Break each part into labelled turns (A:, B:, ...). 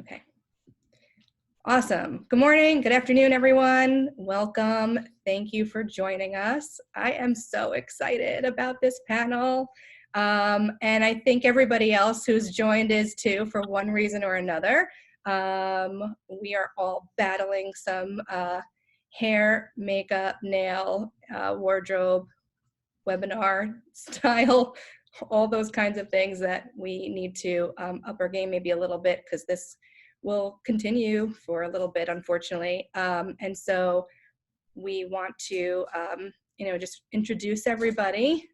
A: Okay. Awesome. Good morning. Good afternoon, everyone. Welcome. Thank you for joining us. I am so excited about this panel. And I think everybody else who's joined is too, for one reason or another. We are all battling some hair, makeup, nail, wardrobe, webinar style, all those kinds of things that we need to up our game maybe a little bit, because this will continue for a little bit, unfortunately. And so we want to, just introduce everybody.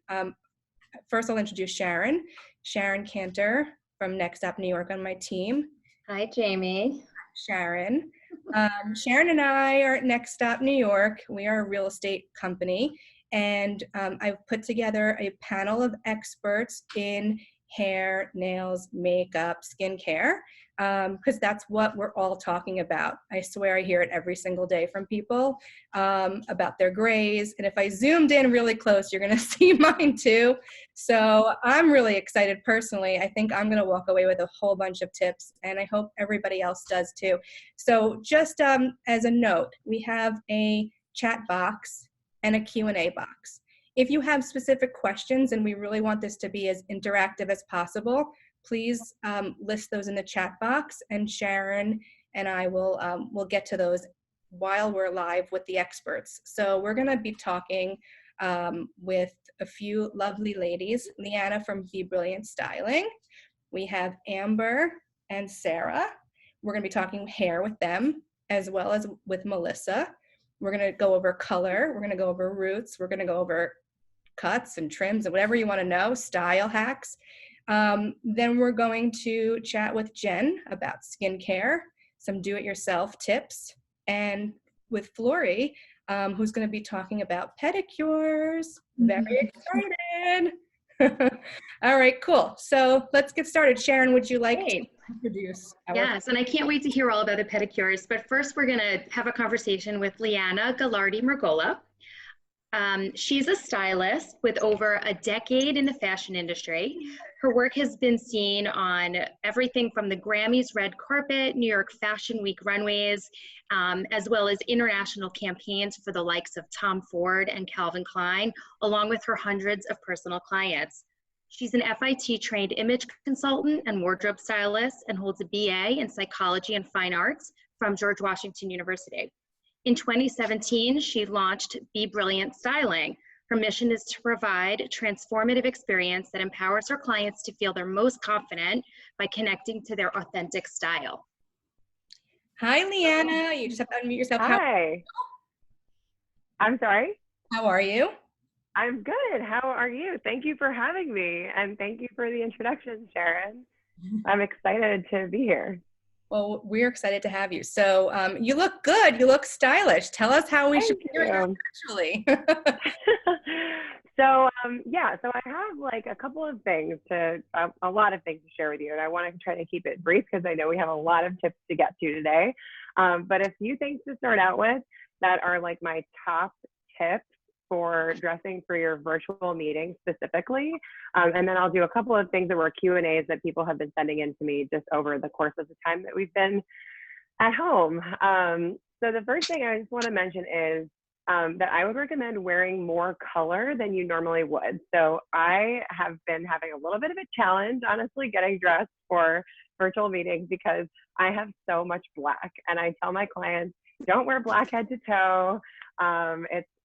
A: First, I'll introduce Sharon. Sharon Kantor from NextStopNY York on my team.
B: Hi, Jamie.
A: Sharon. Sharon and I are at NextStopNY York. We are a real estate company. And I've put together a panel of experts in hair, nails, makeup, skincare, because that's what we're all talking about. I swear I hear it every single day from people about their grays. And if I zoomed in really close, you're going to see mine too. So I'm really excited personally. I think I'm going to walk away with a whole bunch of tips, and I hope everybody else does too. So just as a note, we have a chat box and a Q&A box. If you have specific questions, and we really want this to be as interactive as possible, please list those in the chat box, and Sharon and I will get to those while we're live with the experts. So we're gonna be talking with a few lovely ladies. Liana from Be Brilliant Styling. We have Amber and Sarah. We're gonna be talking hair with them, as well as with Melyssa. We're going to go over color. We're going to go over roots. We're going to go over cuts and trims and whatever you want to know, style hacks. Then we're going to chat with Jen about skincare, some do-it-yourself tips, and with Fleury, who's going to be talking about pedicures. Very excited. All right, cool. So let's get started. Sharon, would you like to introduce our...
B: Yes, and I can't wait to hear all about the pedicures, but first we're gonna have a conversation with Liana Galardi Murgola. She's a stylist with over a decade in the fashion industry. Her work has been seen on everything from the Grammys red carpet, New York Fashion Week runways, as well as international campaigns for the likes of Tom Ford and Calvin Klein, along with her hundreds of personal clients. She's an FIT trained image consultant and wardrobe stylist, and holds a BA in psychology and fine arts from George Washington University. In 2017, she launched Be Brilliant Styling. Her mission is to provide transformative experience that empowers her clients to feel their most confident by connecting to their authentic style.
A: Hi, Liana. You just have to unmute yourself.
C: Hi. I'm sorry?
A: How are you?
C: I'm good. How are you? Thank you for having me, and thank you for the introduction, Sharon. I'm excited to be here.
A: Well, we're excited to have you. So you look good. You look stylish. Tell us how we should be doing it actually.
C: So I have like a couple of things a lot of things to share with you, and I want to try to keep it brief because I know we have a lot of tips to get to today. But a few things to start out with that are like my top tips for dressing for your virtual meeting specifically. And then I'll do a couple of things that were Q&As that people have been sending in to me just over the course of the time that we've been at home. So the first thing I just want to mention is that I would recommend wearing more color than you normally would. So I have been having a little bit of a challenge, honestly, getting dressed for virtual meetings because I have so much black. And I tell my clients, don't wear black head to toe.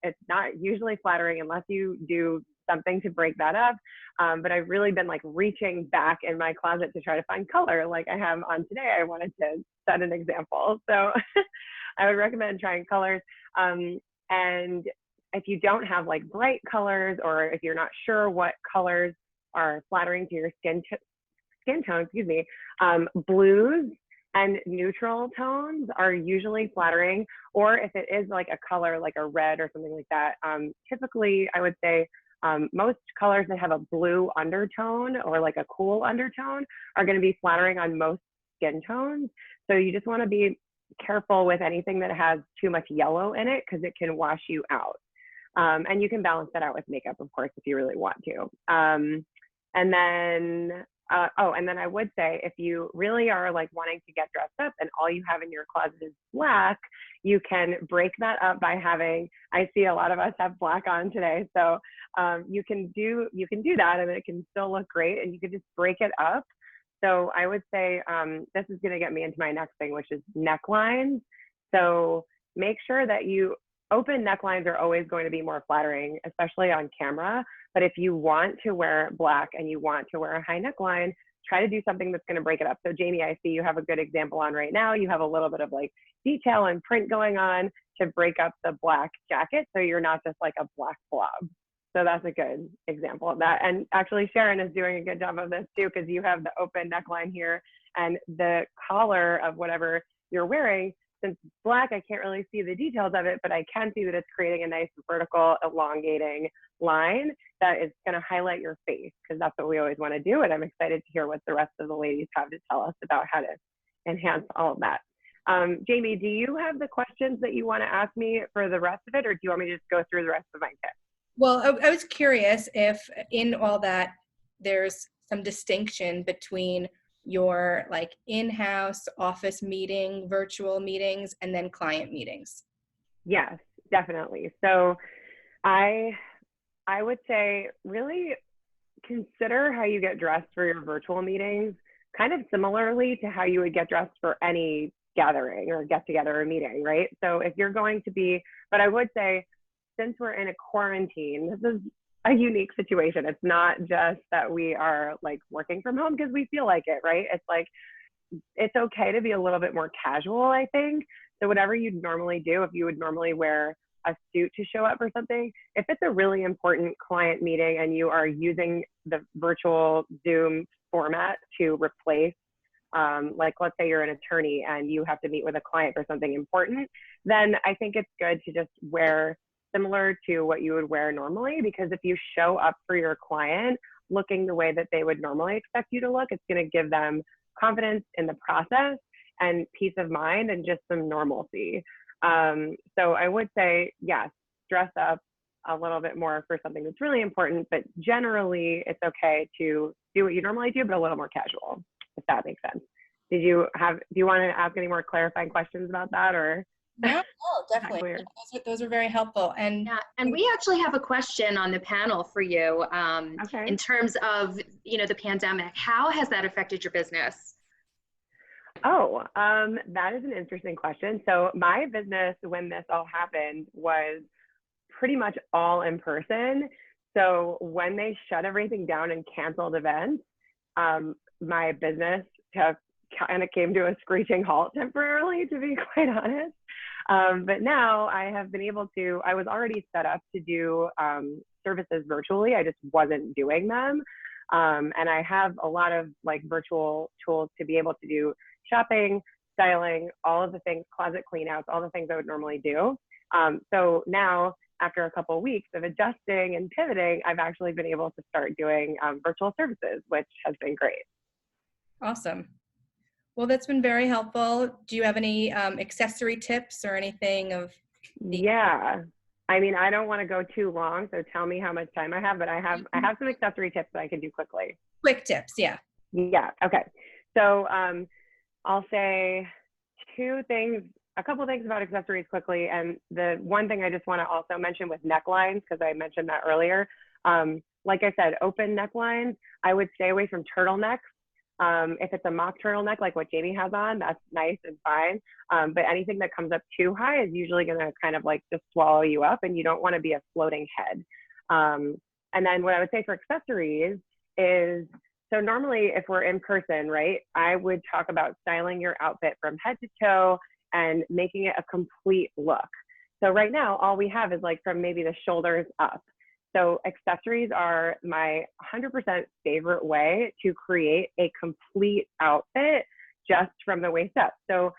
C: It's not usually flattering unless you do something to break that up. But I've really been like reaching back in my closet to try to find color like I have on today. I wanted to set an example. So I would recommend trying colors. And if you don't have like bright colors, or if you're not sure what colors are flattering to your skin tone, blues and neutral tones are usually flattering. Or if it is like a color like a red or something like that, typically I would say most colors that have a blue undertone or like a cool undertone are going to be flattering on most skin tones. So you just want to be careful with anything that has too much yellow in it, because it can wash you out. And you can balance that out with makeup, of course, if you really want to. And then Oh, and then I would say if you really are like wanting to get dressed up and all you have in your closet is black, you can break that up by having, I see a lot of us have black on today. So you can do that and it can still look great, and you can just break it up. So I would say this is going to get me into my next thing, which is necklines. So make sure that open necklines are always going to be more flattering, especially on camera. But if you want to wear black and you want to wear a high neckline, try to do something that's going to break it up. So Jamie, I see you have a good example on right now. You have a little bit of like detail and print going on to break up the black jacket, so you're not just like a black blob. So that's a good example of that. And actually Sharon is doing a good job of this too, because you have the open neckline here and the collar of whatever you're wearing. Since it's black, I can't really see the details of it, but I can see that it's creating a nice vertical elongating line that is going to highlight your face, because that's what we always want to do. And I'm excited to hear what the rest of the ladies have to tell us about how to enhance all of that. Jamie, do you have the questions that you want to ask me for the rest of it, or do you want me to just go through the rest of my tips?
A: Well, I was curious if in all that there's some distinction between your like in-house office meeting, virtual meetings, and then client meetings.
C: Yes, definitely. So I would say really consider how you get dressed for your virtual meetings kind of similarly to how you would get dressed for any gathering or get together or meeting, right? So if you're going to be, but I would say, since we're in a quarantine, this is a unique situation. It's not just that we are like working from home because we feel like it, right? It's like, it's okay to be a little bit more casual, I think. So whatever you'd normally do, if you would normally wear a suit to show up for something, if it's a really important client meeting and you are using the virtual Zoom format to replace, like let's say you're an attorney and you have to meet with a client for something important, then I think it's good to just wear similar to what you would wear normally, because if you show up for your client looking the way that they would normally expect you to look, it's going to give them confidence in the process and peace of mind and just some normalcy. So I would say, yes, dress up a little bit more for something that's really important, but generally it's okay to do what you normally do, but a little more casual, if that makes sense. Do you want to ask any more clarifying questions about that, or?
A: No, definitely. Those are very helpful. And
B: yeah, and we actually have a question on the panel for you.
C: Okay.
B: In terms of, the pandemic, how has that affected your business?
C: Oh, that is an interesting question. So my business, when this all happened, was pretty much all in person. So when they shut everything down and canceled events, my business kind of came to a screeching halt temporarily, to be quite honest. But now I have been able to, I was already set up to do services virtually. I just wasn't doing them. And I have a lot of like virtual tools to be able to do shopping, styling, all of the things, closet cleanouts, all the things I would normally do. So now, after a couple of weeks of adjusting and pivoting, I've actually been able to start doing virtual services, which has been great.
A: Awesome. Well, that's been very helpful. Do you have any accessory tips or anything of?
C: Yeah, I mean, I don't want to go too long, so tell me how much time I have, but I have some accessory tips that I can do quickly.
A: Quick tips, yeah.
C: Yeah, okay. So I'll say a couple of things about accessories quickly. And the one thing I just want to also mention with necklines, because I mentioned that earlier, like I said, open necklines, I would stay away from turtlenecks. If it's a mock turtleneck like what Jamie has on, that's nice and fine. But anything that comes up too high is usually going to kind of like just swallow you up, and you don't want to be a floating head. And then what I would say for accessories is, so normally if we're in person, right, I would talk about styling your outfit from head to toe and making it a complete look. So right now, all we have is like from maybe the shoulders up. So accessories are my 100% favorite way to create a complete outfit just from the waist up. So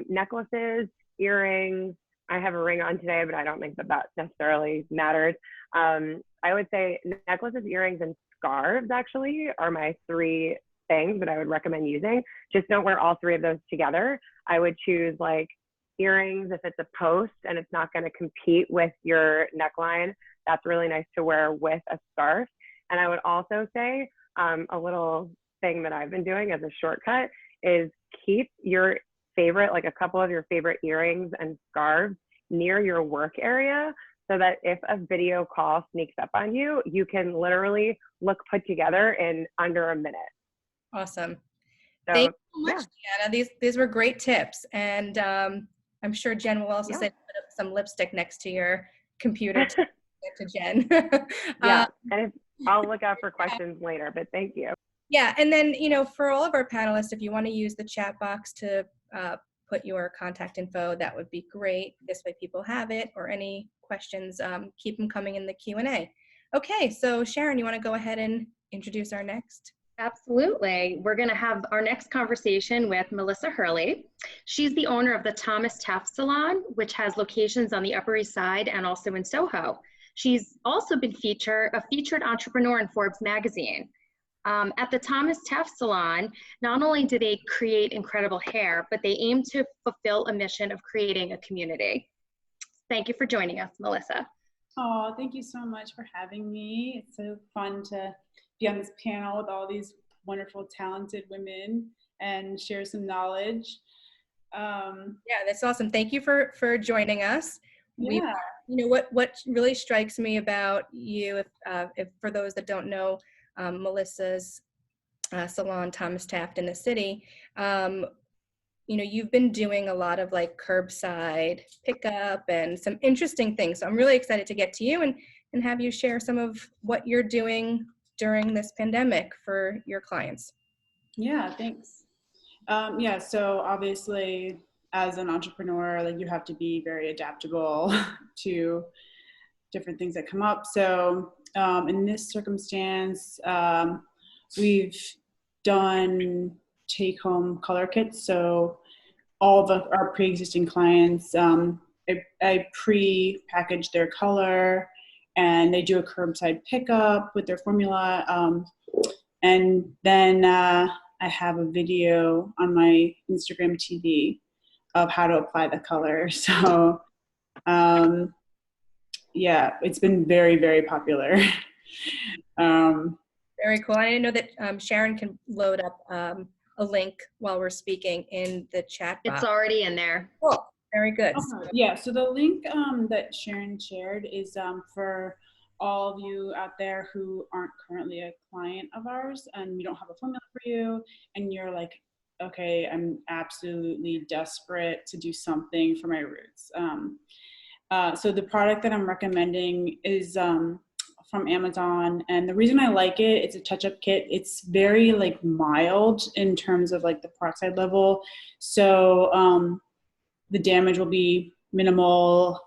C: necklaces, earrings, I have a ring on today, but I don't think that necessarily matters. I would say necklaces, earrings, and scarves actually are my three things that I would recommend using. Just don't wear all three of those together. I would choose like earrings if it's a post and it's not going to compete with your neckline. That's really nice to wear with a scarf. And I would also say a little thing that I've been doing as a shortcut is keep your favorite, like a couple of your favorite earrings and scarves near your work area, so that if a video call sneaks up on you, you can literally look put together in under a minute.
A: Awesome.
C: So,
A: Thank you so much,
C: yeah.
A: Liana. These were great tips. And I'm sure Jen will also
C: Yeah.
A: say put up some lipstick next to your computer to get to Jen.
C: Yeah, and I'll look out for questions later, but thank you.
A: Yeah, and then, for all of our panelists, if you want to use the chat box to put your contact info, that would be great. This way people have it, or any questions, keep them coming in the Q&A. Okay, so Sharon, you want to go ahead and introduce our next?
B: Absolutely. We're going to have our next conversation with Melyssa Hurley. She's the owner of the Taft Salon, which has locations on the Upper East Side and also in Soho. She's also been a featured entrepreneur in Forbes magazine. At the Taft Salon, not only do they create incredible hair, but they aim to fulfill a mission of creating a community. Thank you for joining us, Melyssa.
D: Oh, thank you so much for having me. It's so fun to be on this panel with all these wonderful, talented women and share some knowledge.
A: Yeah, that's awesome. Thank you for joining us.
D: Yeah.
A: What really strikes me about you, if for those that don't know, Melyssa's salon, Thomas Taft in the city, you've been doing a lot of like curbside pickup and some interesting things. So I'm really excited to get to you and have you share some of what you're doing during this pandemic for your clients.
D: Yeah, thanks. Yeah, so obviously as an entrepreneur, like you have to be very adaptable to different things that come up. So in this circumstance, we've done take-home color kits. So all of our pre-existing clients, I pre-package their color, and they do a curbside pickup with their formula. And then I have a video on my Instagram TV of how to apply the color. So yeah, it's been very, very popular.
A: Very cool. I didn't know that Sharon can load up a link while we're speaking in the chat box.
B: It's already in there.
A: Cool. Very good.
D: Okay. Yeah, so the link that Sharon shared is for all of you out there who aren't currently a client of ours and we don't have a formula for you, and you're like, okay, I'm absolutely desperate to do something for my roots. So the product that I'm recommending is from Amazon, and the reason I like it, it's a touch-up kit. It's very like mild in terms of like the peroxide level, so the damage will be minimal,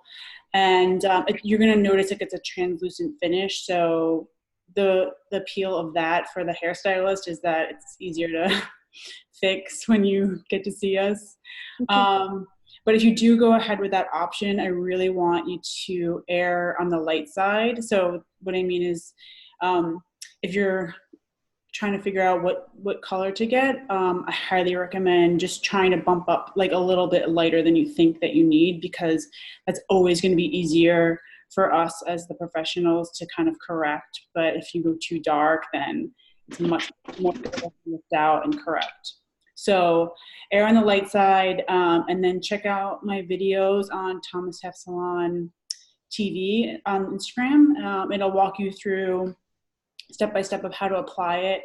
D: and you're gonna notice like it's a translucent finish. So the appeal of that for the hairstylist is that it's easier to fix when you get to see us. But if you do go ahead with that option, I really want you to err on the light side. So what I mean is, if you're trying to figure out what color to get, I highly recommend just trying to bump up like a little bit lighter than you think that you need, because that's always going to be easier for us as the professionals to kind of correct. But if you go too dark, then it's much more difficult to lift out and correct. So err on the light side, and then check out my videos on Thomas Taft Salon TV on Instagram. It'll walk you through step-by-step of how to apply it.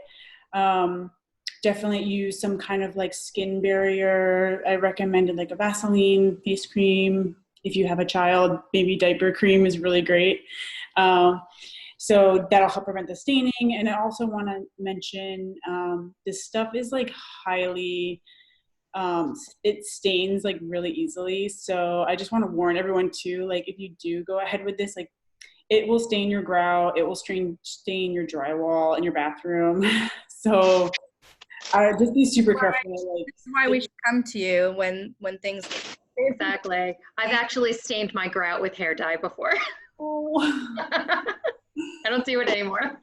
D: Definitely use some kind of like skin barrier. I recommended like a Vaseline face cream. If you have a child, baby diaper cream is really great. So that'll help prevent the staining. And I also want to mention, this stuff is like highly, it stains like really easily. So I just want to warn everyone too, like if you do go ahead with this, like it will stain your grout, it will stain your drywall in your bathroom. So just be super careful. Like,
A: this is why we should come to you when things.
B: Exactly. I've actually stained my grout with hair dye before. I don't do it anymore.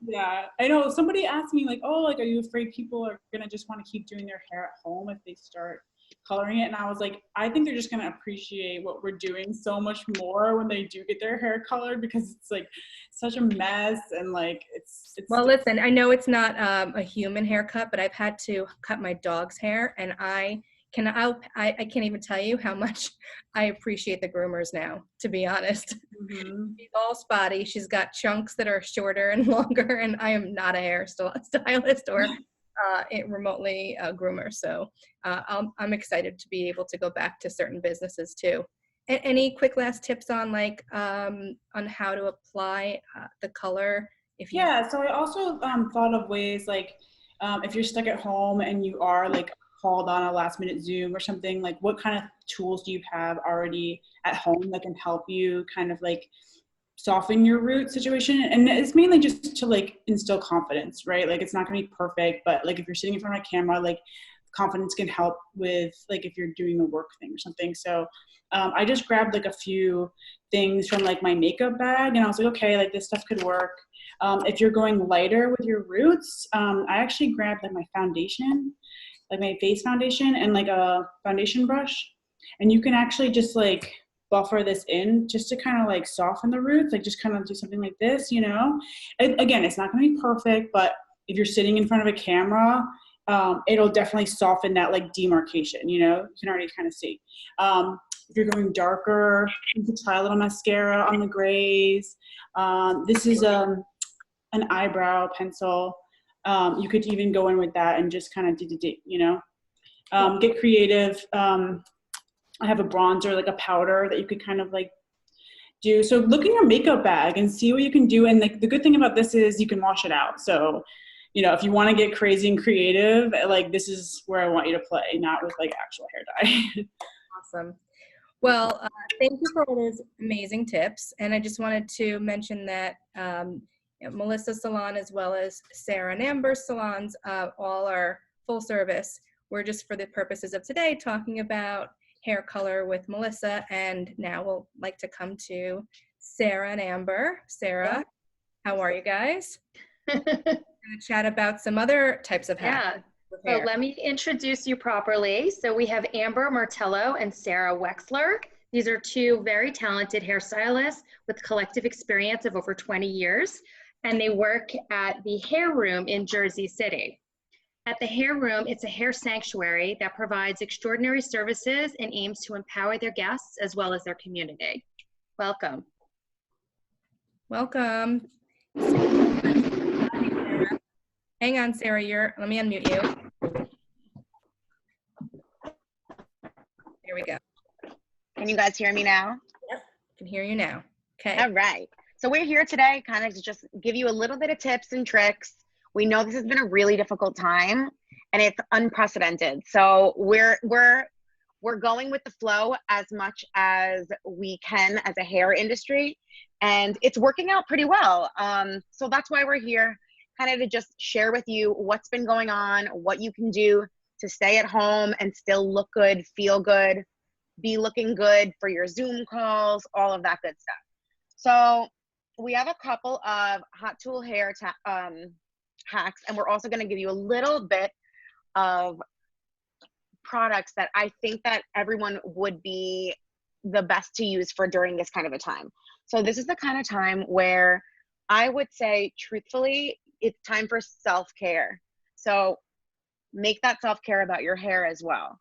D: Yeah, I know. Somebody asked me like, oh, like, are you afraid people are gonna just want to keep doing their hair at home if they start coloring it, and I was like, I think they're just gonna appreciate what we're doing so much more when they do get their hair colored, because it's like such a mess, and like it's
A: Well, listen, I know it's not a human haircut, but I've had to cut my dog's hair, and I can't even tell you how much I appreciate the groomers now, to be honest.
D: Mhm.
A: She's all spotty. She's got chunks that are shorter and longer, and I am not a hairstylist or remotely a groomer. So I'm excited to be able to go back to certain businesses too. Any quick last tips on like on how to apply the color? If you
D: Yeah, so I also thought of ways like if you're stuck at home and you are like called on a last minute Zoom or something, like what kind of tools do you have already at home that can help you kind of like soften your root situation? And it's mainly just to like instill confidence, right? Like it's not gonna be perfect, but like if you're sitting in front of a camera, like confidence can help with like if you're doing a work thing or something. So I just grabbed like a few things from like my makeup bag, and I was like, okay, like this stuff could work. If you're going lighter with your roots, I actually grabbed like my foundation, like my face foundation, and like a foundation brush. And you can actually just like buffer this in just to kind of like soften the roots, like just kind of do something like this, you know? Again, it's not gonna be perfect, but if you're sitting in front of a camera, it'll definitely soften that like demarcation, you know? You can already kind of see. If you're going darker, you can try a little mascara on the grays. This is an eyebrow pencil. You could even go in with that and just kind of you know, get creative. I have a bronzer, like a powder that you could kind of like do. So look in your makeup bag and see what you can do. And like the good thing about this is you can wash it out. So, you know, if you want to get crazy and creative, like this is where I want you to play, not with like actual hair dye.
A: awesome. Well, thank you for all those amazing tips. And I just wanted to mention that Melyssa Salon, as well as Sarah and Amber's salons, all are full service. We're just, for the purposes of today, talking about hair color with Melyssa. And now we'll like to come to Sarah and Amber. Sarah, how are you guys? We're going to chat about some other types of hair.
B: Yeah. So let me introduce you properly. So we have Amber Martello and Sarah Wexler. These are two very talented hairstylists with collective experience of over 20 years, and they work at the Hair Room in Jersey City. At the Hair Room, it's a hair sanctuary that provides extraordinary services and aims to empower their guests as well as their community. Welcome.
A: Welcome. Hang on, Sarah, let me unmute you. Here we go.
E: Can you guys hear me now?
A: Yep, I can hear you now. Okay.
E: All right. So we're here today kind of to just give you a little bit of tips and tricks. We know this has been a really difficult time and it's unprecedented. So we're going with the flow as much as we can as a hair industry, and it's working out pretty well. So that's why we're here, kind of to just share with you what's been going on, what you can do to stay at home and still look good, feel good, be looking good for your Zoom calls, all of that good stuff. So we have a couple of hot tool hair hacks, and we're also going to give you a little bit of products that I think that everyone would be the best to use for during this kind of a time. So this is the kind of time where I would say, truthfully, it's time for self-care. So make that self-care about your hair as well.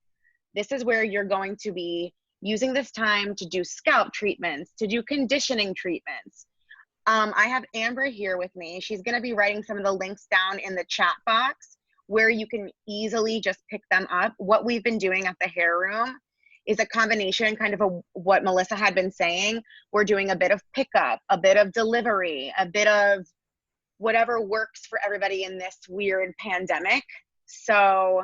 E: This is where you're going to be using this time to do scalp treatments, to do conditioning treatments. I have Amber here with me. She's going to be writing some of the links down in the chat box where you can easily just pick them up. What we've been doing at the Hair Room is a combination kind of what Melyssa had been saying. We're doing a bit of pickup, a bit of delivery, a bit of whatever works for everybody in this weird pandemic. So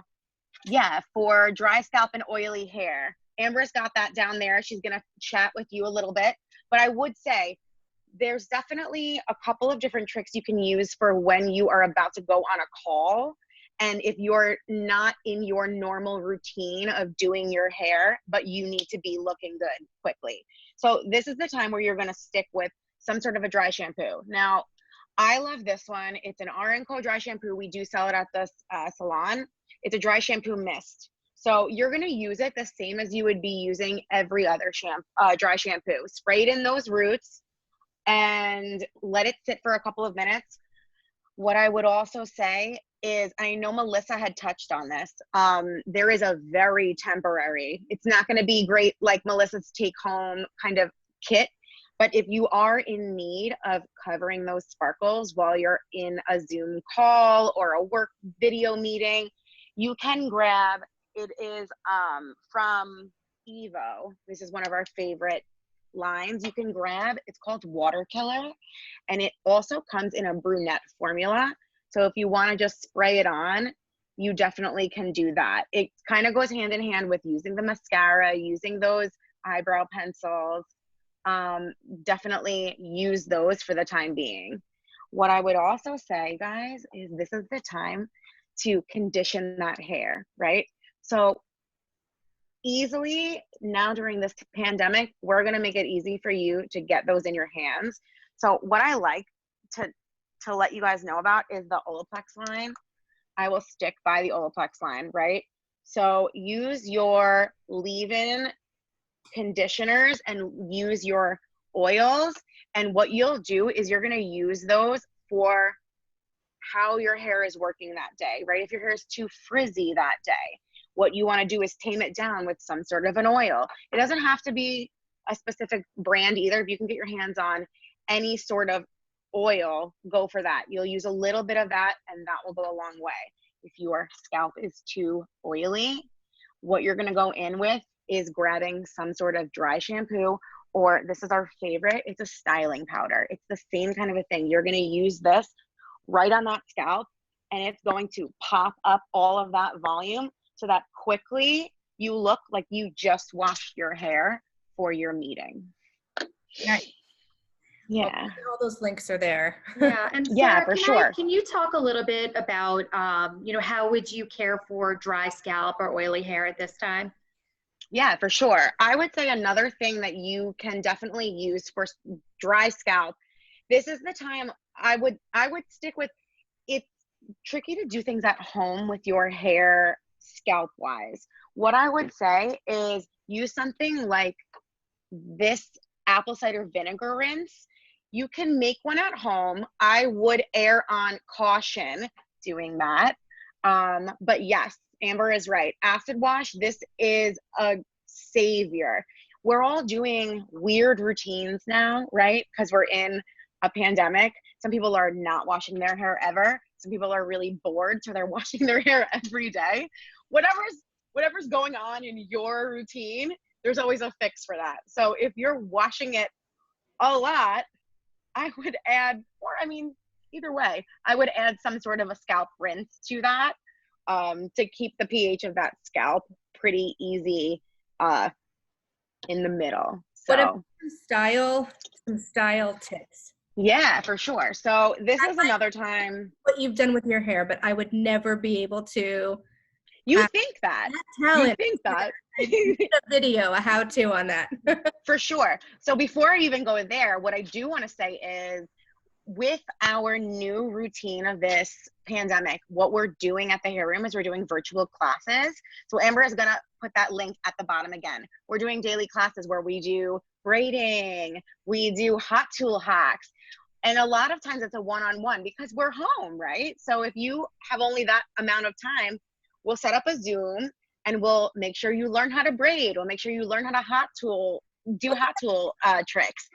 E: yeah, for dry scalp and oily hair, Amber's got that down there. She's going to chat with you a little bit, but I would say there's definitely a couple of different tricks you can use for when you are about to go on a call. And if you're not in your normal routine of doing your hair, but you need to be looking good quickly. So this is the time where you're going to stick with some sort of a dry shampoo. Now, I love this one. It's an R & Co dry shampoo. We do sell it at the salon. It's a dry shampoo mist. So you're going to use it the same as you would be using every other dry shampoo. Spray it in those roots and let it sit for a couple of minutes. What I would also say is, I know Melyssa had touched on this. There is a very temporary, it's not going to be great like Melyssa's take home kind of kit, but if you are in need of covering those sparkles while you're in a Zoom call or a work video meeting, you can grab, it is from Evo. This is one of our favorite lines you can grab. It's called Water Killer, and it also comes in a brunette formula. So if you want to just spray it on, you definitely can do that. It kind of goes hand in hand with using the mascara, using those eyebrow pencils. Definitely use those for the time being. What I would also say, guys, is this is the time to condition that hair, right? So easily now during this pandemic, we're going to make it easy for you to get those in your hands. So what I like to let you guys know about is the Olaplex line. I will stick by the Olaplex line, right? So use your leave-in conditioners and use your oils. And what you'll do is you're going to use those for how your hair is working that day, right? If your hair is too frizzy that day, what you want to do is tame it down with some sort of an oil. It doesn't have to be a specific brand either. If you can get your hands on any sort of oil, go for that. You'll use a little bit of that and that will go a long way. If your scalp is too oily, what you're going to go in with is grabbing some sort of dry shampoo, or this is our favorite, it's a styling powder. It's the same kind of a thing. You're going to use this right on that scalp and it's going to pop up all of that volume so that quickly you look like you just washed your hair for your meeting.
A: Nice.
B: Yeah.
A: Well, all those links are there.
B: Yeah, and
E: Yeah,
B: Sarah,
E: for sure.
B: can you talk a little bit about, how would you care for dry scalp or oily hair at this time?
E: Yeah, for sure. I would say another thing that you can definitely use for dry scalp, this is the time I would stick with, it's tricky to do things at home with your hair scalp wise. What I would say is use something like this apple cider vinegar rinse. You can make one at home. I would err on caution doing that. But yes, Amber is right. Acid wash, this is a savior. We're all doing weird routines now, right? Because we're in a pandemic. Some people are not washing their hair ever. Some people are really bored, so they're washing their hair every day. Whatever's going on in your routine, there's always a fix for that. So if you're washing it a lot, I would add, either way, I would add some sort of a scalp rinse to that to keep the pH of that scalp pretty easy in the middle. So
A: What about some style tips?
E: Yeah, for sure. So this is another time.
A: What you've done with your hair, but I would never be able to.
E: You think that?
A: Talent.
E: You think that?
A: A video, a how-to on that.
E: For sure. So before I even go there, what I do want to say is with our new routine of this pandemic, what we're doing at the hair room is we're doing virtual classes. So Amber is going to put that link at the bottom again. We're doing daily classes where we do braiding, we do hot tool hacks. And a lot of times it's a one-on-one because we're home, right? So if you have only that amount of time, we'll set up a Zoom and we'll make sure you learn how to braid. We'll make sure you learn how to do hot tool tricks.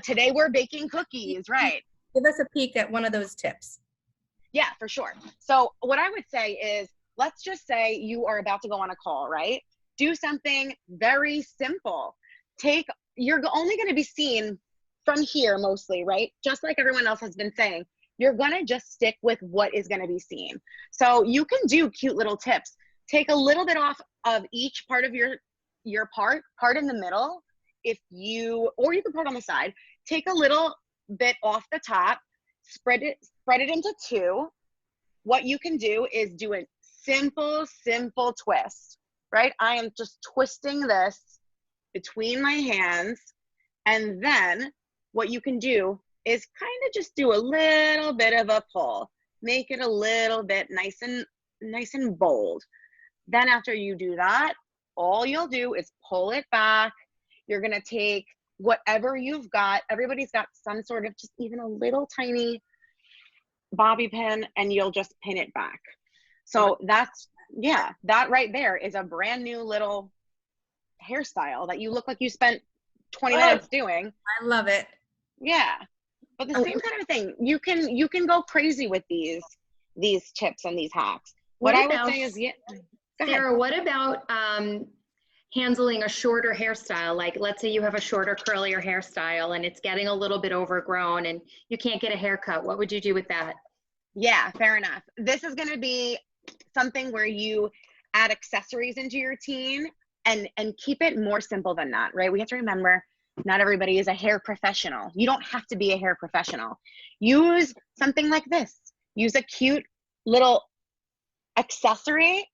E: Today we're baking cookies, right?
A: Give us a peek at one of those tips.
E: Yeah, for sure. So what I would say is, let's just say you are about to go on a call, right? Do something very simple. You're only going to be seen from here mostly, right? Just like everyone else has been saying, you're going to just stick with what is going to be seen. So you can do cute little tips. Take a little bit off of each part of your part in the middle, or you can part on the side. Take a little bit off the top, spread it into two. What you can do is do a simple twist, right? I am just twisting this between my hands, and then what you can do is kind of just do a little bit of a pull. Make it a little bit nice and bold. Then after you do that, all you'll do is pull it back. You're going to take whatever you've got. Everybody's got some sort of just even a little tiny bobby pin, and you'll just pin it back. So that's, yeah, that right there is a brand new little hairstyle that you look like you spent 20 minutes doing.
A: I love it.
E: Yeah. But the same kind of thing, you can go crazy with these tips and these hacks. What I would say is, yeah,
B: Sarah, what about handling a shorter hairstyle? Like, let's say you have a shorter, curlier hairstyle and it's getting a little bit overgrown and you can't get a haircut. What would you do with that?
E: Yeah, fair enough. This is going to be something where you add accessories into your routine and keep it more simple than that, right? We have to remember, not everybody is a hair professional. You don't have to be a hair professional. Use something like this. Use a cute little accessory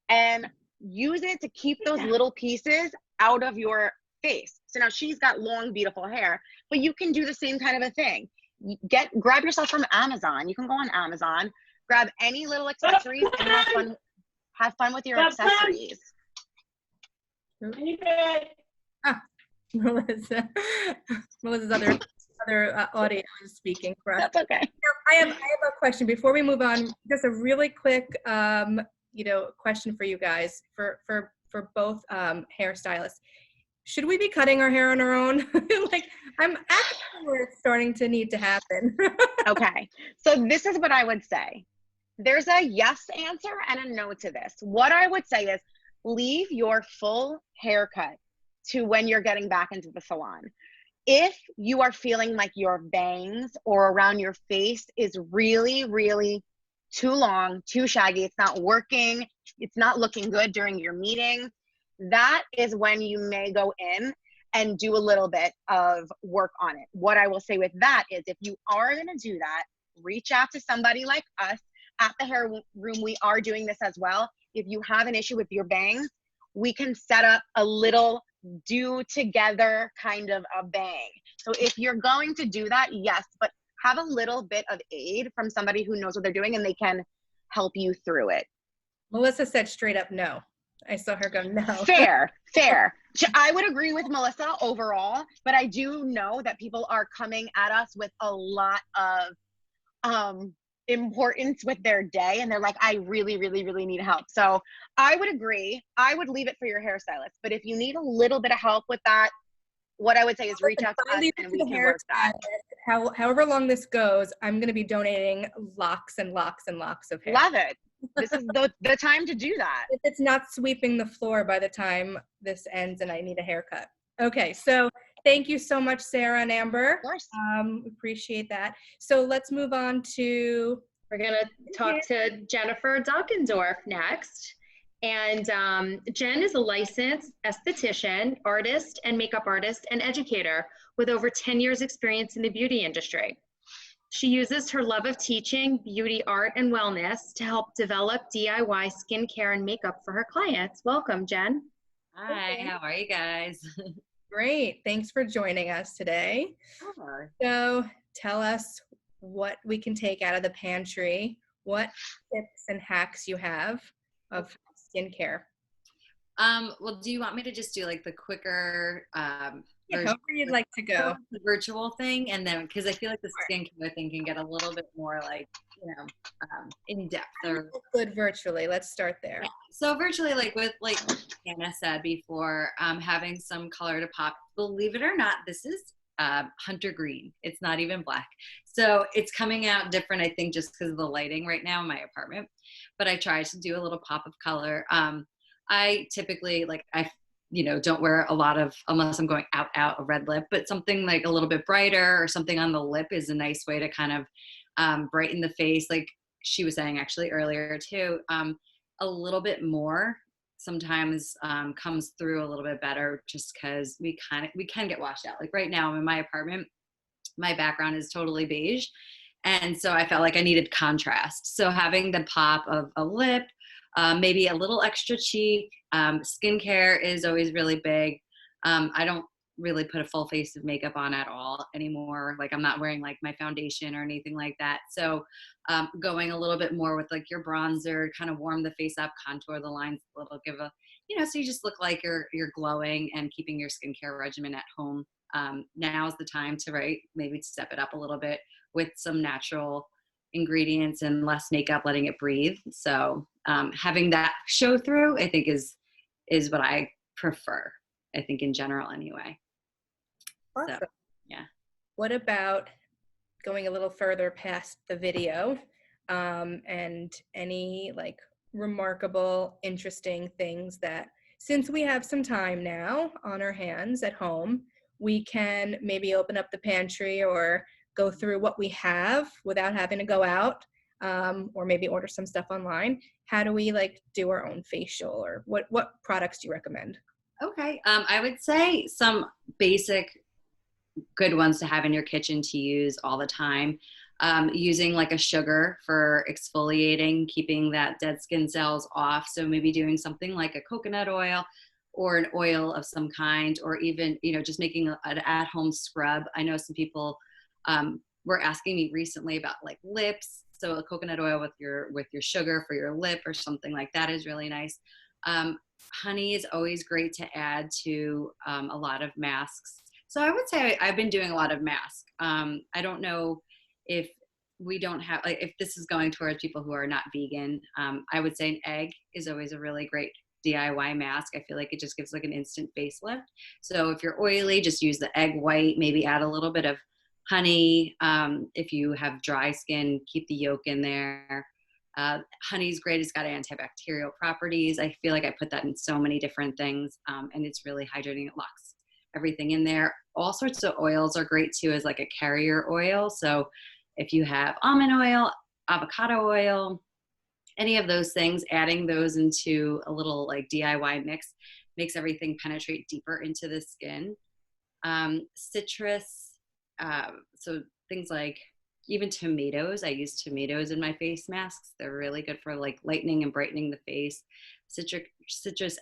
E: and use it to keep those little pieces out of your face. So now she's got long, beautiful hair, but you can do the same kind of a thing. Grab yourself from Amazon. You can go on Amazon, grab any little accessories and have fun with your accessories.
A: Melissa's other audio is speaking for us.
E: That's okay.
A: I have a question before we move on. Just a really quick, question for you guys, for both hairstylists. Should we be cutting our hair on our own? Like, I'm actually where it's starting to need to happen.
E: Okay, so this is what I would say. There's a yes answer and a no to this. What I would say is leave your full haircut to when you're getting back into the salon. If you are feeling like your bangs or around your face is really, really too long, too shaggy, it's not working, it's not looking good during your meeting, that is when you may go in and do a little bit of work on it. What I will say with that is if you are going to do that, reach out to somebody like us at the hair room. We are doing this as well. If you have an issue with your bangs, we can set up a little do together kind of a bang. So if you're going to do that, yes, but have a little bit of aid from somebody who knows what they're doing and they can help you through it.
A: Melissa said straight up no. I saw her go no.
E: Fair. I would agree with Melissa overall, but I do know that people are coming at us with a lot of importance with their day, and they're like, I really, really, really need help. So I would agree. I would leave it for your hairstylist, but if you need a little bit of help with that, what I would say is reach out to us and we can work that.
A: However long this goes, I'm going to be donating locks and locks and locks of hair.
E: Love it. This is the time to do that.
A: If it's not sweeping the floor by the time this ends and I need a haircut. Okay, so thank you so much, Sarah and Amber.
E: Of course.
A: Appreciate that. So let's move on to...
B: We're going to talk to Jennifer Dockendorf next. And Jen is a licensed esthetician, artist, and makeup artist and educator with over 10 years experience in the beauty industry. She uses her love of teaching, beauty, art, and wellness to help develop DIY skincare and makeup for her clients. Welcome, Jen.
F: Hi, how are you guys?
A: Great. Thanks for joining us today.
F: Sure.
A: So tell us what we can take out of the pantry, what tips and hacks you have of skincare.
F: Well, do you want me to just do like the quicker
A: However you'd like to go.
F: The virtual thing, and then because I feel like the skincare thing can get a little bit more like, in depth. Or
A: good virtually. Let's start there.
F: Yeah. So virtually, like Anna said before, having some color to pop. Believe it or not, this is hunter green. It's not even black. So it's coming out different, I think, just because of the lighting right now in my apartment. But I try to do a little pop of color. I typically don't wear a lot of, unless I'm going out a red lip, but something like a little bit brighter or something on the lip is a nice way to kind of brighten the face. Like she was saying actually earlier too, a little bit more sometimes comes through a little bit better just because we can get washed out. Like right now I'm in my apartment, my background is totally beige. And so I felt like I needed contrast. So having the pop of a lip, maybe a little extra cheek, skincare is always really big. I don't really put a full face of makeup on at all anymore. Like I'm not wearing like my foundation or anything like that. So going a little bit more with like your bronzer, kind of warm the face up, contour the lines a little, give a, so you just look like you're glowing and keeping your skincare regimen at home. Now is the time to, right, maybe step it up a little bit with some natural ingredients and less makeup, letting it breathe. So having that show through, I think is what I prefer, I think in general anyway.
A: Awesome.
F: So, yeah.
A: What about going a little further past the video and any like remarkable, interesting things that, since we have some time now on our hands at home, we can maybe open up the pantry or go through what we have without having to go out, or maybe order some stuff online. How do we like do our own facial, or what products do you recommend?
F: Okay. I would say some basic good ones to have in your kitchen to use all the time. Using like a sugar for exfoliating, keeping that dead skin cells off. So maybe doing something like a coconut oil or an oil of some kind, or even, just making an at-home scrub. I know some people were asking me recently about like lips. So a coconut oil with your sugar for your lip or something like that is really nice. Honey is always great to add to a lot of masks. So I would say I've been doing a lot of masks. I don't know if we don't have, like, if this is going towards people who are not vegan. I would say an egg is always a really great DIY mask. I feel like it just gives like an instant facelift. So if you're oily, just use the egg white, maybe add a little bit of honey. If you have dry skin, keep the yolk in there. Honey's great. It's got antibacterial properties. I feel like I put that in so many different things, and it's really hydrating. It locks everything in there. All sorts of oils are great too, as like a carrier oil. So if you have almond oil, avocado oil, any of those things, adding those into a little like DIY mix makes everything penetrate deeper into the skin. Citrus, so things like even tomatoes. I use tomatoes in my face masks. They're really good for like lightening and brightening the face. Citric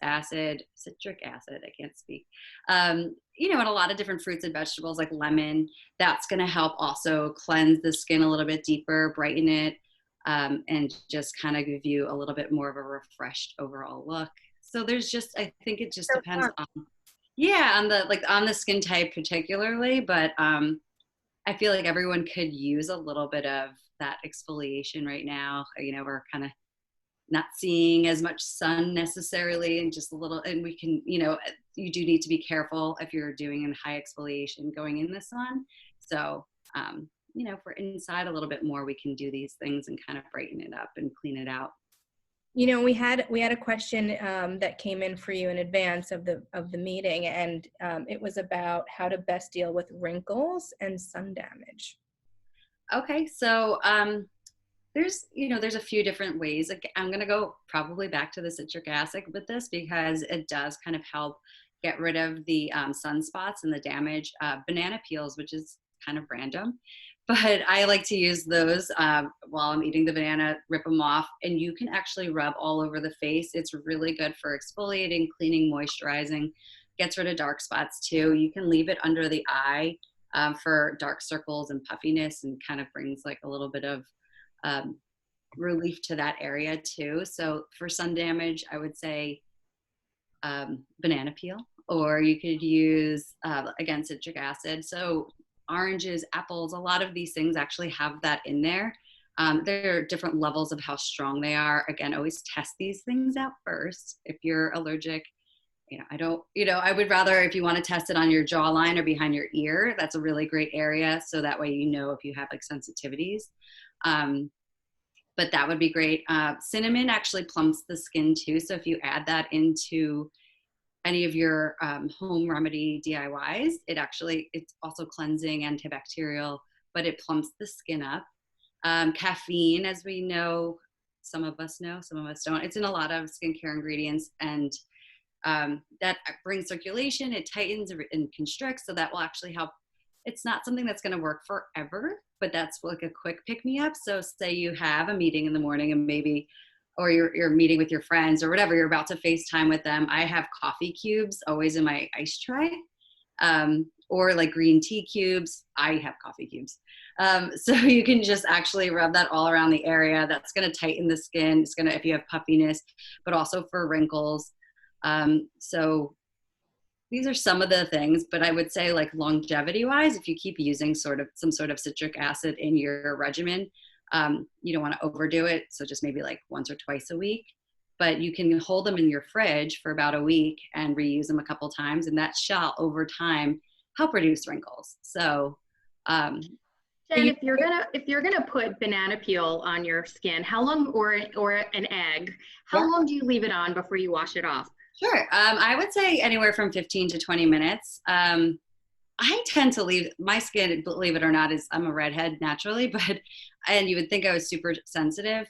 F: acid, I can't speak. And a lot of different fruits and vegetables like lemon, that's going to help also cleanse the skin a little bit deeper, brighten it, and just kind of give you a little bit more of a refreshed overall look. So there's just, I think it just depends on the skin type particularly, but I feel like everyone could use a little bit of that exfoliation right now. We're kind of not seeing as much sun necessarily, and just a little, and we can, you do need to be careful if you're doing a high exfoliation going in the sun. So, if we're inside a little bit more, we can do these things and kind of brighten it up and clean it out.
A: We had a question that came in for you in advance of the meeting, and it was about how to best deal with wrinkles and sun damage. Okay,
F: so there's a few different ways. Like, I'm going to go probably back to the citric acid with this, because it does kind of help get rid of the sunspots and the damage. Banana peels, which is kind of random, but I like to use those while I'm eating the banana, rip them off, and you can actually rub all over the face. It's really good for exfoliating, cleaning, moisturizing, gets rid of dark spots too. You can leave it under the eye for dark circles and puffiness, and kind of brings like a little bit of relief to that area too. So for sun damage, I would say banana peel, or you could use, again, citric acid. So oranges, apples, a lot of these things actually have that in there. There are different levels of how strong they are. Again, always test these things out first. If you're allergic, I would rather, if you want to test it on your jawline or behind your ear, that's a really great area. So that way, if you have like sensitivities. But that would be great. Cinnamon actually plumps the skin too. So if you add that into any of your home remedy DIYs, it's also cleansing, antibacterial, but it plumps the skin up. Caffeine, as we know, some of us know, some of us don't. It's in a lot of skincare ingredients, and that brings circulation, it tightens and constricts, so that will actually help. It's not something that's going to work forever, but that's like a quick pick-me-up. So say you have a meeting in the morning, and maybe, or you're meeting with your friends or whatever, you're about to FaceTime with them. I have coffee cubes always in my ice tray. or like green tea cubes. I have coffee cubes. So you can just actually rub that all around the area. That's going to tighten the skin. It's going to, if you have puffiness, but also for wrinkles. So these are some of the things, but I would say like longevity wise, if you keep using some sort of citric acid in your regimen, you don't want to overdo it. So just maybe like once or twice a week, but you can hold them in your fridge for about a week and reuse them a couple times. And that shall over time help reduce wrinkles. So,
B: Jen, if you're gonna put banana peel on your skin, how long, or an egg, how long do you leave it on before you wash it off?
F: Sure. I would say anywhere from 15 to 20 minutes. I tend to leave my skin, believe it or not, I'm a redhead naturally, and you would think I was super sensitive.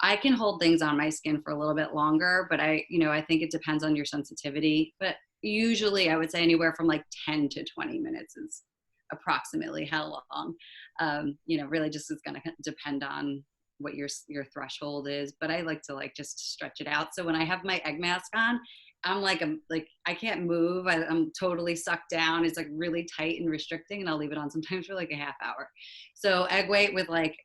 F: I can hold things on my skin for a little bit longer, but I think it depends on your sensitivity. But usually I would say anywhere from like 10 to 20 minutes is approximately how long. Really just is going to depend on what your threshold is. But I like to like just stretch it out. So when I have my egg mask on, I'm like I can't move. I'm totally sucked down. It's like really tight and restricting, and I'll leave it on sometimes for like a half hour. So egg white with like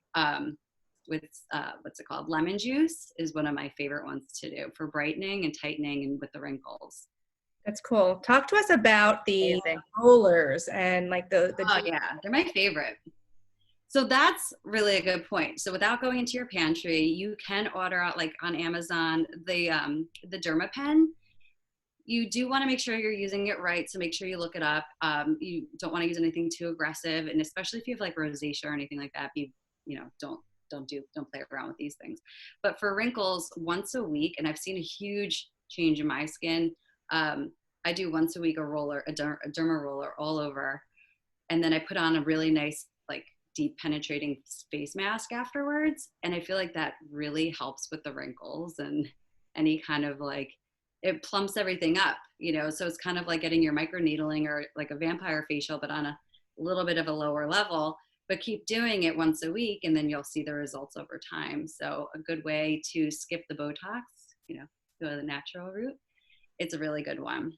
F: what's it called? Lemon juice is one of my favorite ones to do for brightening and tightening and with the wrinkles.
A: That's cool. Talk to us about the rollers and like the
F: oh yeah, they're my favorite. So that's really a good point. So without going into your pantry, you can order out like on Amazon the DermaPen. You do want to make sure you're using it right. So make sure you look it up. You don't want to use anything too aggressive, and especially if you have like rosacea or anything like that, don't play around with these things. But for wrinkles, once a week, and I've seen a huge change in my skin. I do once a week a derma roller all over, and then I put on a really nice like deep penetrating face mask afterwards, and I feel like that really helps with the wrinkles and any kind of like, it plumps everything up, so it's kind of like getting your microneedling or like a vampire facial, but on a little bit of a lower level. But keep doing it once a week, and then you'll see the results over time. So a good way to skip the Botox, go the natural route. It's a really good one.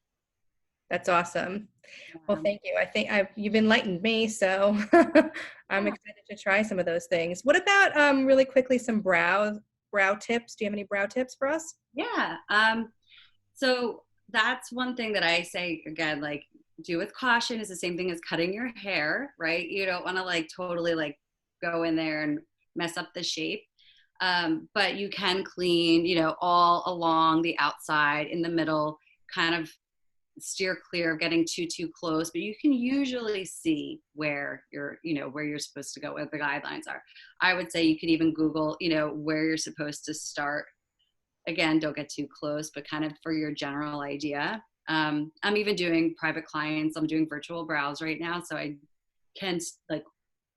A: That's awesome. Well, thank you. I think you've enlightened me, so I'm excited to try some of those things. What about really quickly some brow tips? Do you have any brow tips for us?
F: Yeah. So that's one thing that I say again, like do with caution. Is the same thing as cutting your hair, right? You don't want to like totally like go in there and mess up the shape. But you can clean, all along the outside, in the middle, kind of steer clear of getting too close, but you can usually see where you're supposed to go, where the guidelines are. I would say you could even Google, where you're supposed to start. Again, don't get too close, but kind of for your general idea. I'm even doing private clients. I'm doing virtual brows right now, so I can like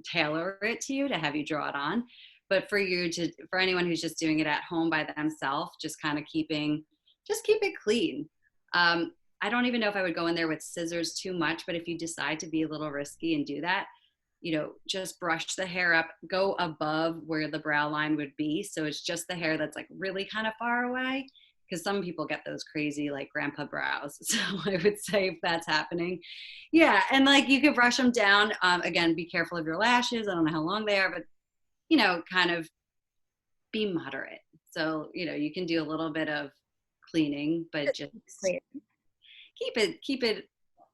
F: tailor it to you to have you draw it on. But for anyone who's just doing it at home by themselves, just kind of keep it clean. I don't even know if I would go in there with scissors too much, but if you decide to be a little risky and do that, just brush the hair up, go above where the brow line would be. So it's just the hair that's like really kind of far away, because some people get those crazy like grandpa brows. So I would say if that's happening, yeah. And like you could brush them down. Again, be careful of your lashes. I don't know how long they are, but kind of be moderate. So, you can do a little bit of cleaning, but just keep it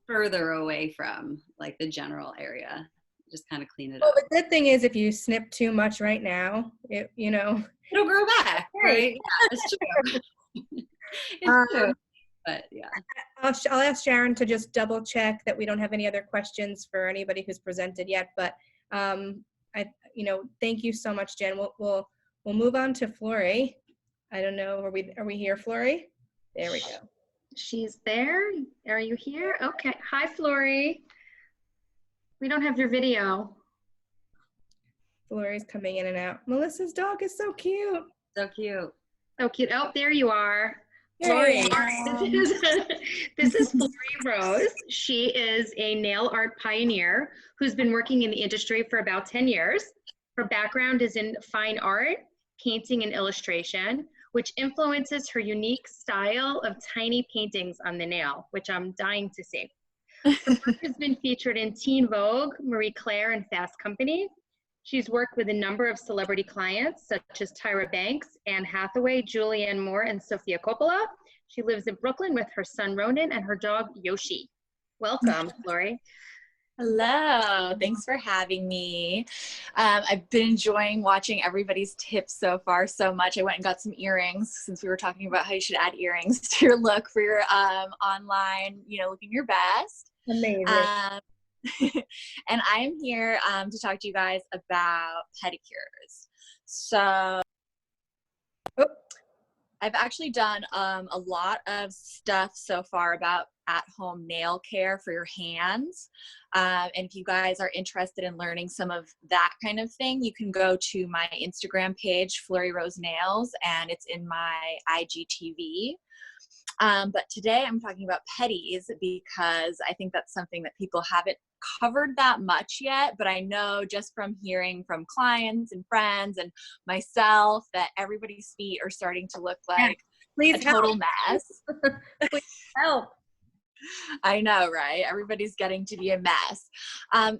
F: further away from like the general area. Just kind of clean it up.
A: The good thing is if you snip too much right now, it'll
F: grow back, right? Yeah, it's true. It's true. But yeah.
A: I'll ask Sharon to just double check that we don't have any other questions for anybody who's presented yet, but thank you so much, Jen. We'll move on to Fleury. I don't know, are we here, Fleury? There we go.
B: She's there. Are you here? Okay. Hi, Fleury. We don't have your video.
A: Fleury's coming in and out. Melyssa's dog is so cute.
F: So cute.
B: So cute. Oh, there you are.
A: Fleury.
B: This is Fleury Rose. She is a nail art pioneer who's been working in the industry for about 10 years. Her background is in fine art, painting, and illustration, which influences her unique style of tiny paintings on the nail, which I'm dying to see. Her work has been featured in Teen Vogue, Marie Claire, and Fast Company. She's worked with a number of celebrity clients such as Tyra Banks, Anne Hathaway, Julianne Moore, and Sofia Coppola. She lives in Brooklyn with her son Ronan and her dog Yoshi. Welcome, Fleury.
G: Hello, thanks for having me. I've been enjoying watching everybody's tips so far so much. I went and got some earrings since we were talking about how you should add earrings to your look for your online, looking your best.
B: Amazing.
G: And I'm here to talk to you guys about pedicures. So I've actually done a lot of stuff so far about at-home nail care for your hands. And if you guys are interested in learning some of that kind of thing, you can go to my Instagram page, Fleury Rose Nails, and it's in my IGTV. But today I'm talking about petties because I think that's something that people haven't covered that much yet, but I know just from hearing from clients and friends and myself that everybody's feet are starting to look like a total mess.
A: Please help.
G: I know, right? Everybody's getting to be a mess.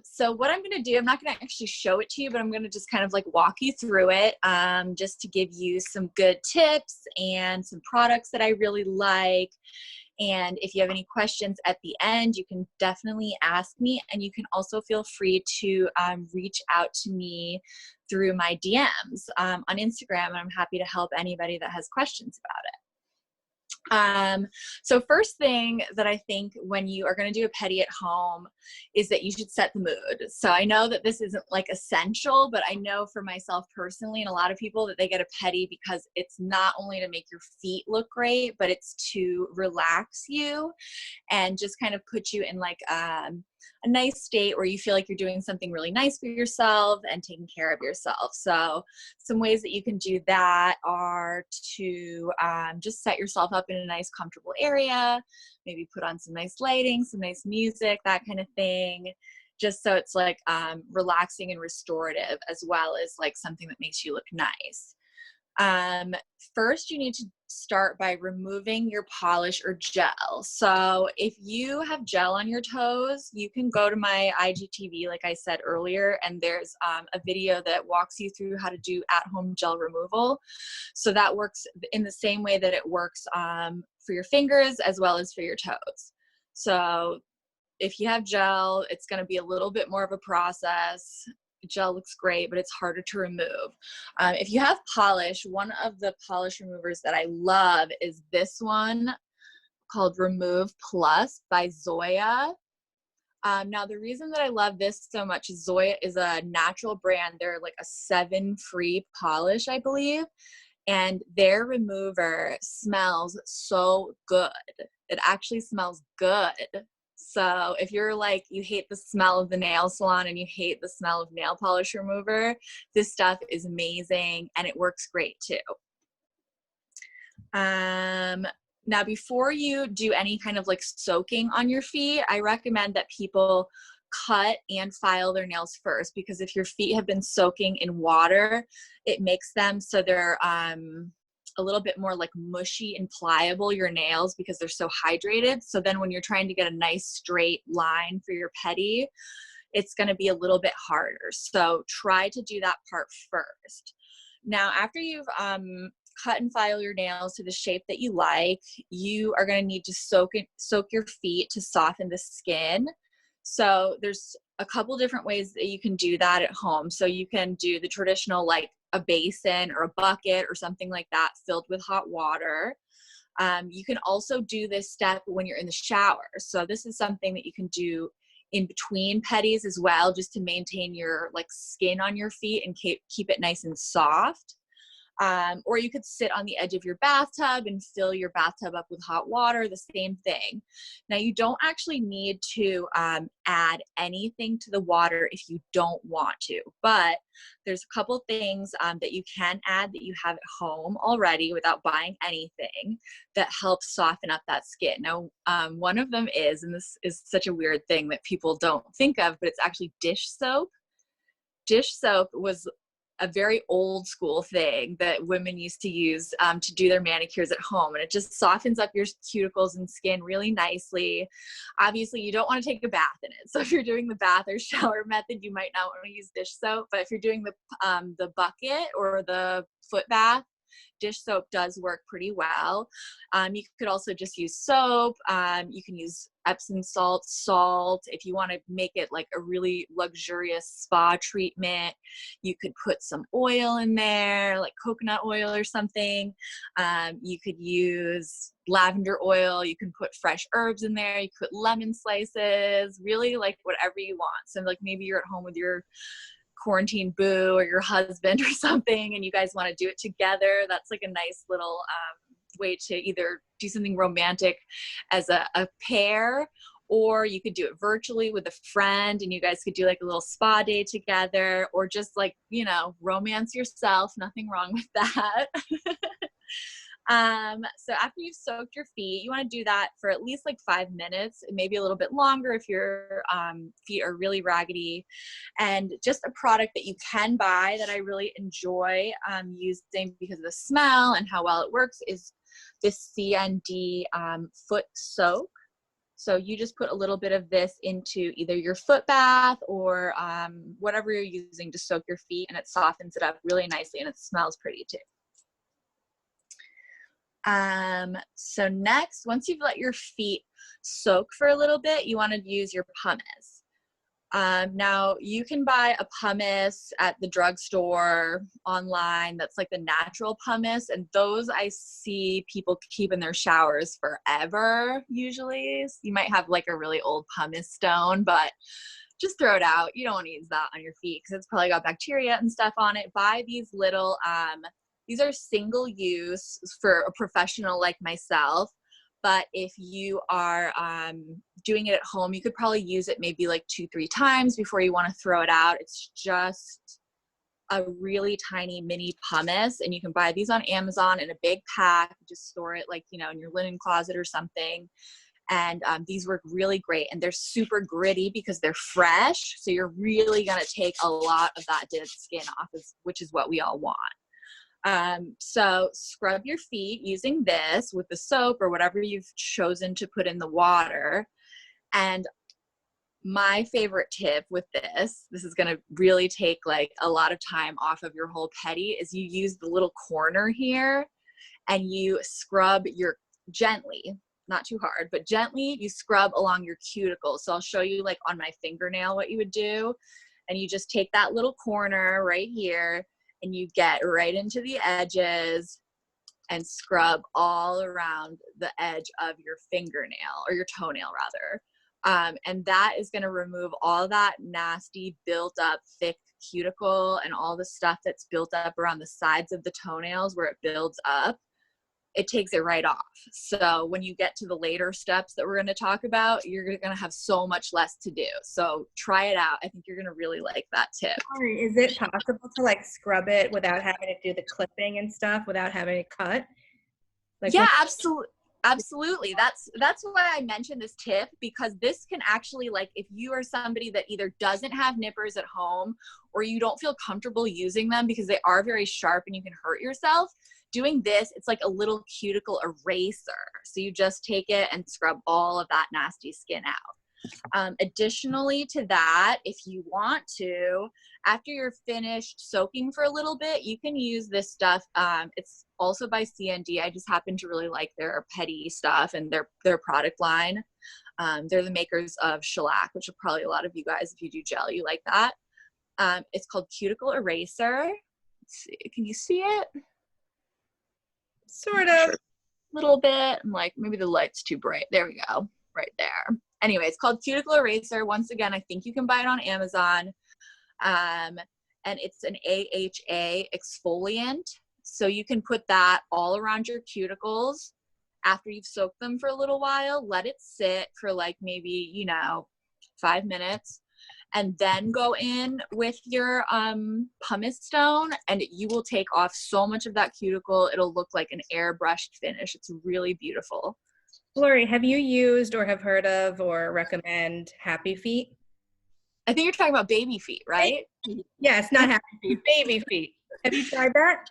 G: So what I'm going to do, I'm not going to actually show it to you, but I'm going to just kind of like walk you through it just to give you some good tips and some products that I really like. And if you have any questions at the end, you can definitely ask me. And you can also feel free to reach out to me through my DMs on Instagram. And I'm happy to help anybody that has questions about it. So first thing that I think when you are going to do a pedi at home is that you should set the mood. So I know that this isn't like essential, but I know for myself personally and a lot of people that they get a pedi because it's not only to make your feet look great, but it's to relax you and just kind of put you in like a nice state where you feel like you're doing something really nice for yourself and taking care of yourself. So some ways that you can do that are to just set yourself up in a nice comfortable area, maybe put on some nice lighting, some nice music, that kind of thing, just so it's like relaxing and restorative as well as like something that makes you look nice. First, you need to start by removing your polish or gel. So if you have gel on your toes, you can go to my IGTV, like I said earlier, and there's a video that walks you through how to do at-home gel removal. So that works in the same way that it works for your fingers as well as for your toes. So if you have gel, it's going to be a little bit more of a process. Gel looks great, but it's harder to remove. If you have polish, one of the polish removers that I love is this one called Remove Plus by Zoya. Now, the reason that I love this so much is Zoya is a natural brand. They're like a 7-free polish, I believe, and their remover smells so good. It actually smells good. So if you're like, you hate the smell of the nail salon and you hate the smell of nail polish remover, this stuff is amazing and it works great too. Now, before you do any kind of like soaking on your feet, I recommend that people cut and file their nails first, because if your feet have been soaking in water, it makes them so they're a little bit more like mushy and pliable, your nails, because they're so hydrated. So then when you're trying to get a nice straight line for your pedi, it's going to be a little bit harder. So try to do that part first. Now, after you've cut and file your nails to the shape that you like, you are going to need to soak your feet to soften the skin. So there's a couple different ways that you can do that at home. So you can do the traditional, like a basin or a bucket or something like that filled with hot water. You can also do this step when you're in the shower. So this is something that you can do in between pedis as well, just to maintain your like skin on your feet and keep it nice and soft. Or you could sit on the edge of your bathtub and fill your bathtub up with hot water, the same thing. Now, you don't actually need to add anything to the water if you don't want to, but there's a couple things that you can add that you have at home already without buying anything that helps soften up that skin. Now, one of them is, and this is such a weird thing that people don't think of, but it's actually dish soap. Dish soap was a very old school thing that women used to use to do their manicures at home. And it just softens up your cuticles and skin really nicely. Obviously, you don't want to take a bath in it. So if you're doing the bath or shower method, you might not want to use dish soap. But if you're doing the bucket or the foot bath, dish soap does work pretty well. You could also just use soap. You can use Epsom salt. If you want to make it like a really luxurious spa treatment, you could put some oil in there, like coconut oil or something. You could use lavender oil. You can put fresh herbs in there. You could put lemon slices, really like whatever you want. So like maybe you're at home with your quarantine boo or your husband or something and you guys want to do it together. That's like a nice little way to either do something romantic as a pair, or you could do it virtually with a friend and you guys could do like a little spa day together, or just like, you know, romance yourself. Nothing wrong with that. So after you've soaked your feet, you want to do that for at least like 5 minutes, maybe a little bit longer if your feet are really raggedy. And just a product that you can buy that I really enjoy using because of the smell and how well it works is this CND foot soak. So you just put a little bit of this into either your foot bath or whatever you're using to soak your feet, and it softens it up really nicely and it smells pretty too. So next, once you've let your feet soak for a little bit, you want to use your pumice. Now you can buy a pumice at the drugstore online. That's like the natural pumice. And those I see people keep in their showers forever, usually. So you might have like a really old pumice stone, but just throw it out. You don't want to use that on your feet because it's probably got bacteria and stuff on it. Buy these little, these are single use for a professional like myself, but if you are doing it at home, you could probably use it maybe like 2-3 times before you want to throw it out. It's just a really tiny mini pumice, and you can buy these on Amazon in a big pack. Just store it like, you know, in your linen closet or something. And these work really great, and they're super gritty because they're fresh. So you're really going to take a lot of that dead skin off, which is what we all want. So scrub your feet using this with the soap or whatever you've chosen to put in the water. And my favorite tip with this is going to really take like a lot of time off of your whole pedi, is you use the little corner here and you scrub gently, not too hard, but gently you scrub along your cuticles. So I'll show you like on my fingernail what you would do. And you just take that little corner right here and you get right into the edges and scrub all around the edge of your fingernail, or your toenail rather. And that is going to remove all that nasty built up thick cuticle and all the stuff that's built up around the sides of the toenails where it builds up. It takes it right off. So when you get to the later steps that we're going to talk about, you're going to have so much less to do. So try it out. I think you're going to really like that tip.
A: Sorry, is it possible to like scrub it without having to do the clipping and stuff, without having it cut? Like,
G: yeah, absolutely. Absolutely. That's why I mentioned this tip, because this can actually, like, if you are somebody that either doesn't have nippers at home or you don't feel comfortable using them because they are very sharp and you can hurt yourself, doing this, it's like a little cuticle eraser. So you just take it and scrub all of that nasty skin out. Additionally to that, if you want to, after you're finished soaking for a little bit, you can use this stuff. It's also by CND. I just happen to really like their pedi stuff and their product line. They're the makers of shellac, which are probably a lot of you guys, if you do gel, you like that. It's called Cuticle Eraser. Let's see, can you see it?
A: sort of.
G: A little bit. I'm like, maybe the light's too bright. There we go. Right there. Anyway, it's called Cuticle Eraser. Once again, I think you can buy it on Amazon. And it's an AHA exfoliant. So you can put that all around your cuticles after you've soaked them for a little while. Let it sit for like maybe, 5 minutes. And then go in with your pumice stone, and you will take off so much of that cuticle. It'll look like an airbrushed finish. It's really beautiful.
A: Fleury, have you used or have heard of or recommend Happy Feet?
G: I think you're talking about baby feet, right?
A: Yes, not happy feet, baby feet. Have you tried that?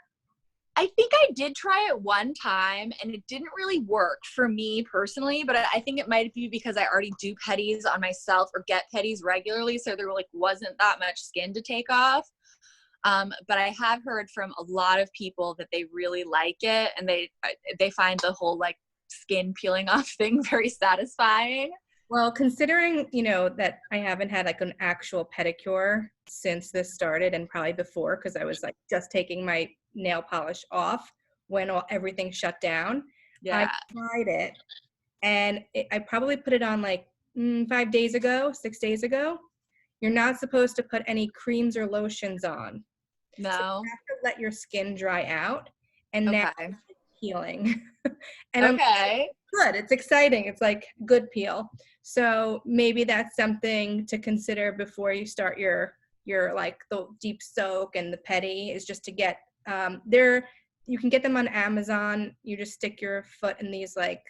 G: I think I did try it one time and it didn't really work for me personally, but I think it might be because I already do petties on myself or get petties regularly. So there like wasn't that much skin to take off. But I have heard from a lot of people that they really like it and they find the whole like skin peeling off thing very satisfying.
A: Well, considering, that I haven't had like an actual pedicure since this started and probably before, because I was like just taking my nail polish off when everything shut down.
G: Yeah.
A: I tried it and I probably put it on like 5 days ago, 6 days ago. You're not supposed to put any creams or lotions on.
G: No.
A: So you have to let your skin dry out and now it's healing. And
G: okay.
A: Good. It's exciting. It's like good peel. So maybe that's something to consider before you start your like the deep soak and the pedi is just to get you can get them on Amazon. You just stick your foot in these like,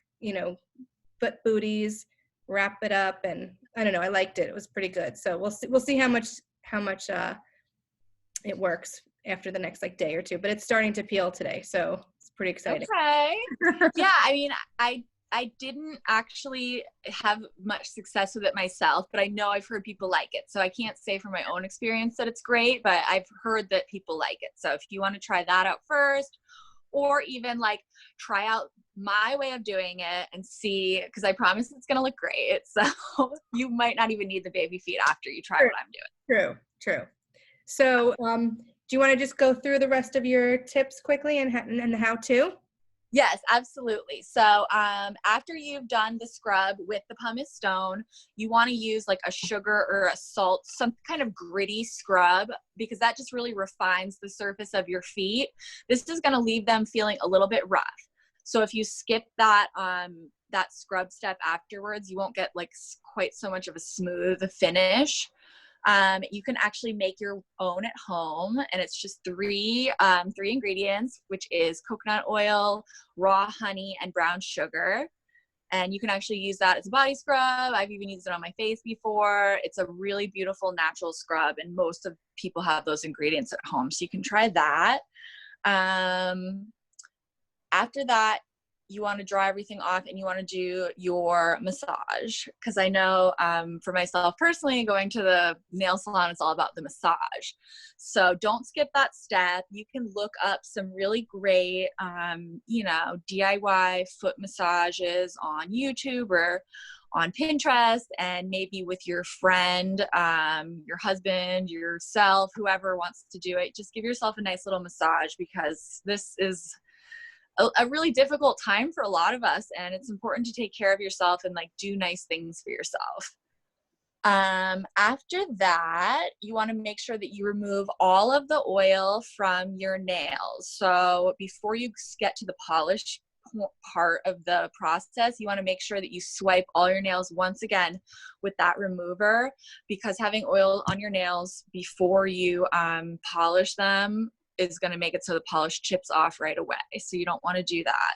A: foot booties, wrap it up, and I don't know. I liked it. It was pretty good. So we'll see how much it works after the next like day or two. But it's starting to peel today, so it's pretty exciting.
G: Okay. Yeah, I mean, I didn't actually have much success with it myself, but I know I've heard people like it. So I can't say from my own experience that it's great, but I've heard that people like it. So if you want to try that out first, or even like try out my way of doing it and see, because I promise it's going to look great. So you might not even need the baby feet after you try what I'm doing.
A: True. So do you want to just go through the rest of your tips quickly and the how-to?
G: Yes, absolutely. So after you've done the scrub with the pumice stone, you want to use like a sugar or a salt, some kind of gritty scrub, because that just really refines the surface of your feet. This is going to leave them feeling a little bit rough. So if you skip that scrub step afterwards, you won't get like quite so much of a smooth finish. You can actually make your own at home, and it's just three ingredients, which is coconut oil, raw honey, and brown sugar. And you can actually use that as a body scrub. I've even used it on my face before. It's a really beautiful natural scrub, and most of people have those ingredients at home, so you can try that. After that, you want to dry everything off and you want to do your massage. Because I know for myself personally, going to the nail salon, it's all about the massage. So don't skip that step. You can look up some really great, DIY foot massages on YouTube or on Pinterest, and maybe with your friend, your husband, yourself, whoever wants to do it. Just give yourself a nice little massage, because this is a really difficult time for a lot of us, and it's important to take care of yourself and like do nice things for yourself. After that, you want to make sure that you remove all of the oil from your nails. So before you get to the polish part of the process, you want to make sure that you swipe all your nails once again with that remover, because having oil on your nails before you polish them is going to make it so the polish chips off right away. So you don't want to do that.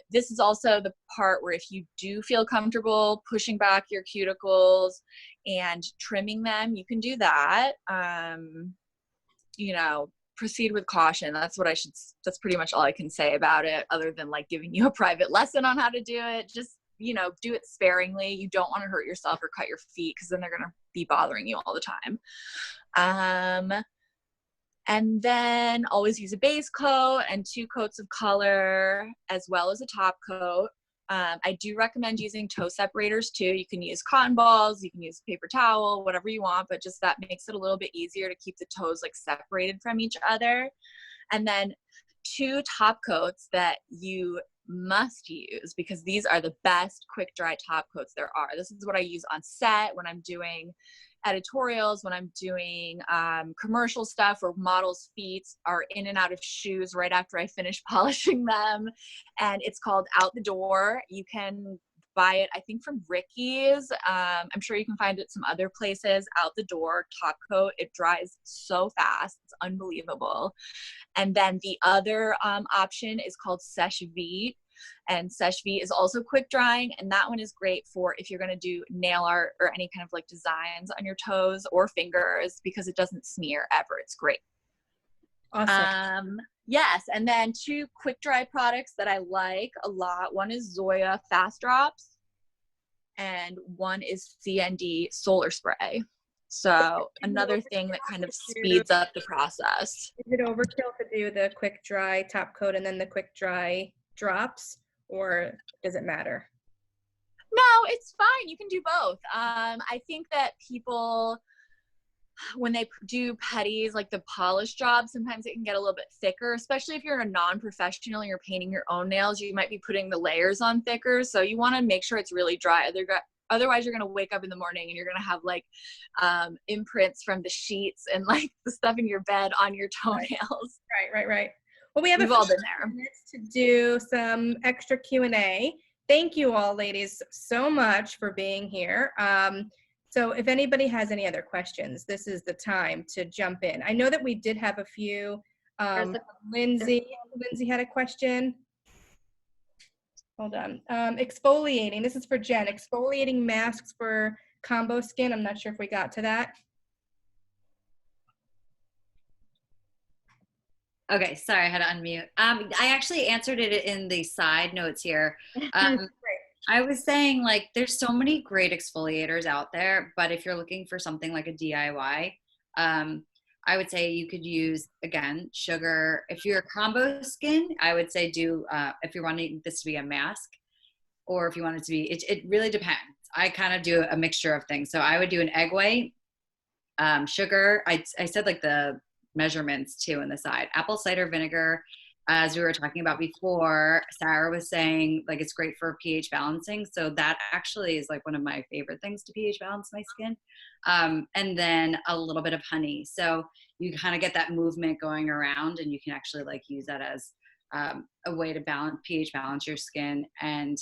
G: This is also the part where if you do feel comfortable pushing back your cuticles and trimming them, you can do that. Proceed with caution. That's pretty much all I can say about it, other than like giving you a private lesson on how to do it. Just, do it sparingly. You don't want to hurt yourself or cut your feet, because then they're going to be bothering you all the time. And then always use a base coat and 2 coats of color, as well as a top coat. I do recommend using toe separators too. You can use cotton balls, you can use paper towel, whatever you want, but just that makes it a little bit easier to keep the toes like separated from each other. And then 2 top coats that you must use, because these are the best quick dry top coats there are. This is what I use on set when I'm doing editorials, when I'm doing commercial stuff where models' feet are in and out of shoes right after I finish polishing them. And it's called Out the Door. You can buy it, I think, from Ricky's. I'm sure you can find it some other places. Out the Door top coat. It dries so fast. It's unbelievable. And then the other option is called Seche Vite. And Sèche-Vie is also quick drying, and that one is great for if you're going to do nail art or any kind of like designs on your toes or fingers, because it doesn't smear ever. It's great.
A: Awesome.
G: Yes, and then 2 quick dry products that I like a lot. One is Zoya Fast Drops, and one is CND Solar Spray. So another thing that kind of speeds up the process.
A: Is it overkill to do the quick dry top coat and then the quick dry drops, or does it matter?
G: No, it's fine. You can do both. I think that people, when they do petties, like the polish job, sometimes it can get a little bit thicker, especially if you're a non-professional and you're painting your own nails. You might be putting the layers on thicker, so you want to make sure it's really dry. Otherwise, you're going to wake up in the morning and you're going to have like imprints from the sheets and like the stuff in your bed on your toenails.
A: Right. Well, we've
G: all been there.
A: Minutes to do some extra Q&A. Thank you all, ladies, so much for being here. So if anybody has any other questions, this is the time to jump in. I know that we did have a few. Lindsay had a question. Hold on. Exfoliating. This is for Jen. Exfoliating masks for combo skin. I'm not sure if we got to that.
F: Okay, sorry, I had to unmute. I actually answered it in the side notes here. I was saying, like, there's so many great exfoliators out there, but if you're looking for something like a DIY, I would say you could use, again, sugar. If you're combo skin, I would say do, if you're wanting this to be a mask, or if you want it to be, it really depends. I kind of do a mixture of things. So I would do an egg white, sugar. I said like the measurements too in the side. Apple cider vinegar, as we were talking about before, Sarah was saying like it's great for pH balancing. So that actually is like one of my favorite things to pH balance my skin. And then a little bit of honey. So you kind of get that movement going around, and you can actually like use that as a way to pH balance your skin and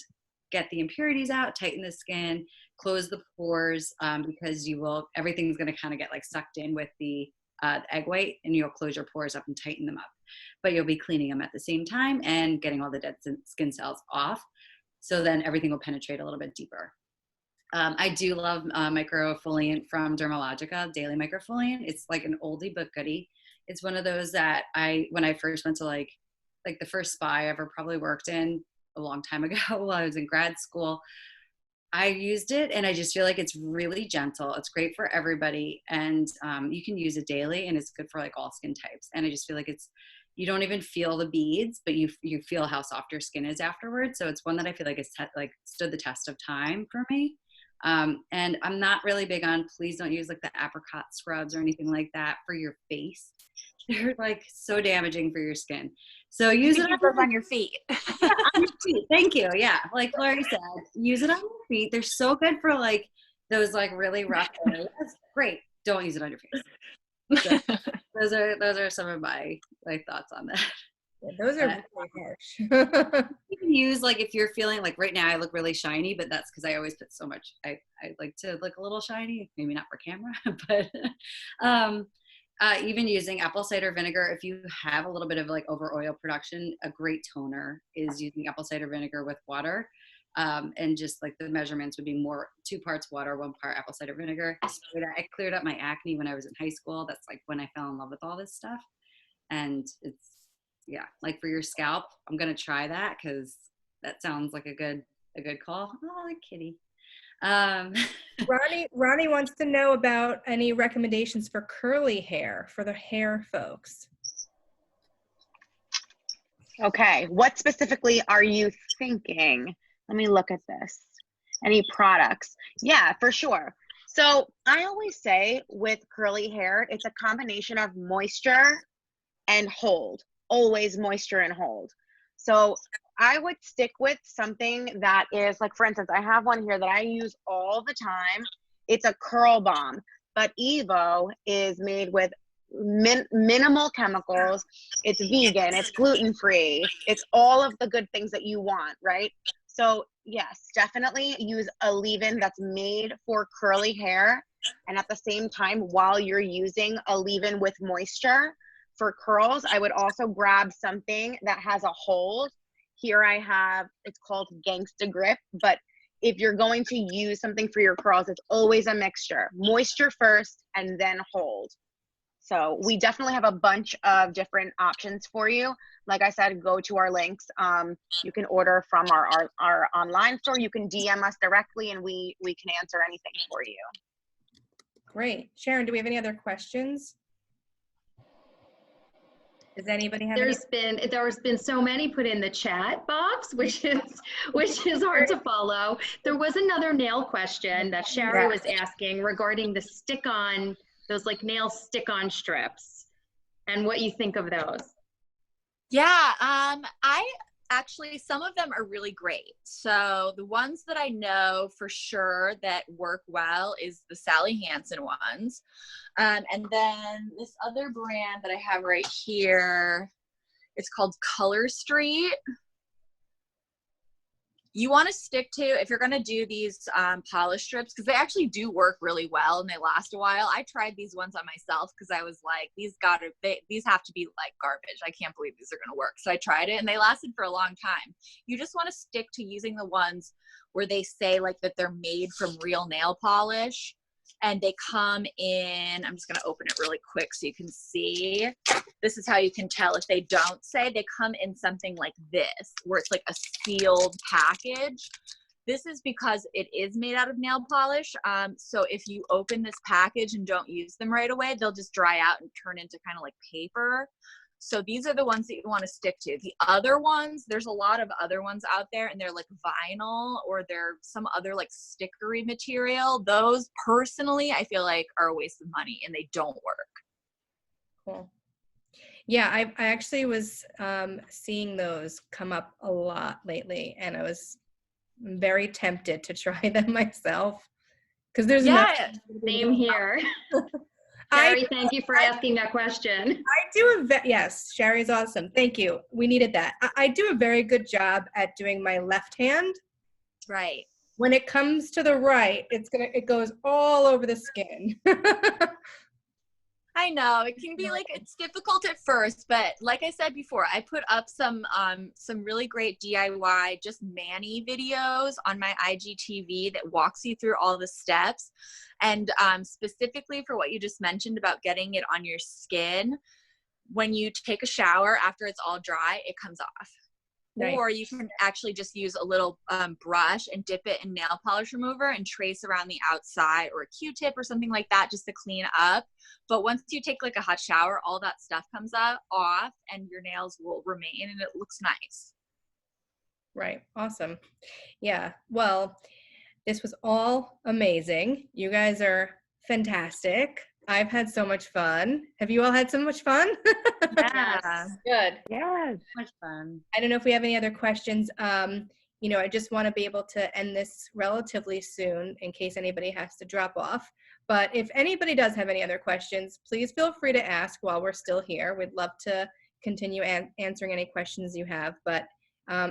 F: get the impurities out, tighten the skin, close the pores, because everything's going to kind of get like sucked in with the egg white, and you'll close your pores up and tighten them up, but you'll be cleaning them at the same time and getting all the dead skin cells off. So then everything will penetrate a little bit deeper. I do love microfoliant from Dermalogica, Daily Microfoliant. It's like an oldie but goodie. It's one of those that when I first went to like the first spa I ever probably worked in a long time ago while I was in grad school, I used it, and I just feel like it's really gentle. It's great for everybody, and you can use it daily, and it's good for like all skin types. And I just feel like you don't even feel the beads, but you feel how soft your skin is afterwards. So it's one that I feel like it's stood the test of time for me. And I'm not really big on, please don't use like the apricot scrubs or anything like that for your face. They're like so damaging for your skin. So use it
G: on your feet.
F: On your feet. Thank you. Yeah. Like Fleury said, use it on your feet. They're so good for like those like really rough areas. Great. Don't use it on your face. So, those are some of my thoughts on that.
A: Yeah, those are really harsh.
F: You can use like if you're feeling like right now I look really shiny, but that's because I always put so much. I like to look a little shiny, maybe not for camera, but even using apple cider vinegar, if you have a little bit of like over oil production, a great toner is using apple cider vinegar with water. And just like the measurements would be 2 parts water, 1 part apple cider vinegar. I cleared up my acne when I was in high school. That's like when I fell in love with all this stuff. And it's, yeah, like for your scalp, I'm going to try that because that sounds like a good call. Oh, like kitty.
A: Ronnie wants to know about any recommendations for curly hair for the hair folks.
E: Okay, what specifically are you thinking? Let me look at this. Any products? Yeah, for sure. So I always say with curly hair, it's a combination of moisture and hold. Always moisture and hold. So I would stick with something that is like, for instance, I have one here that I use all the time. It's a curl balm, but Evo is made with minimal chemicals. It's vegan, it's gluten-free. It's all of the good things that you want, right? So yes, definitely use a leave-in that's made for curly hair. And at the same time, while you're using a leave-in with moisture for curls, I would also grab something that has a hold Here I have, it's called Gangsta Grip, but if you're going to use something for your curls, it's always a mixture. Moisture first and then hold. So we definitely have a bunch of different options for you. Like I said, go to our links. You can order from our online store. You can DM us directly and we can answer anything for you.
A: Great. Sharon, do we have any other questions? Does anybody have
B: There's been so many put in the chat box, which is hard to follow. There was another nail question that Sharon was asking regarding the stick-on, those like nail stick-on strips, and what you think of those.
G: Yeah, I actually, some of them are really great. So the ones that I know for sure that work well is the Sally Hansen ones. And then this other brand that I have right here, it's called Color Street. You want to stick to, if you're going to do these polish strips, because they actually do work really well and they last a while. I tried these ones on myself because I was like, these have to be like garbage. I can't believe these are going to work. So I tried it and they lasted for a long time. You just want to stick to using the ones where they say like that they're made from real nail polish. And they come in, I'm just going to open it really quick so you can see. This is how you can tell if they don't say. They come in something like this, where it's like a sealed package. This is because it is made out of nail polish. So if you open this package and don't use them right away, they'll just dry out and turn into kind of like paper. So these are the ones that you want to stick to. The other ones, there's a lot of other ones out there and they're like vinyl or they're some other like stickery material. Those personally, I feel like are a waste of money and they don't work.
A: Cool. Yeah, I actually was seeing those come up a lot lately and I was very tempted to try them myself because there's
B: Same here. Sherry, thank you for asking that question.
A: Yes, Sherry's awesome. Thank you. We needed that. I do a very good job at doing my left hand.
G: Right.
A: When it comes to the right, it goes all over the skin.
G: I know it can be like, it's difficult at first, but like I said before, I put up some really great DIY, just mani videos on my IGTV that walks you through all the steps. And specifically for what you just mentioned about getting it on your skin, when you take a shower after it's all dry, it comes off. Nice. Or you can actually just use a little brush and dip it in nail polish remover and trace around the outside or a Q-tip or something like that just to clean up. But once you take like a hot shower, all that stuff comes off and your nails will remain and it looks nice.
A: Right. Awesome. Yeah. Well, this was all amazing. You guys are fantastic. I've had so much fun. Have you all had so much fun?
F: Yeah. Good.
C: Yes.
F: Much fun.
A: I don't know if we have any other questions. I just want to be able to end this relatively soon in case anybody has to drop off. But if anybody does have any other questions, please feel free to ask while we're still here. We'd love to continue answering any questions you have. But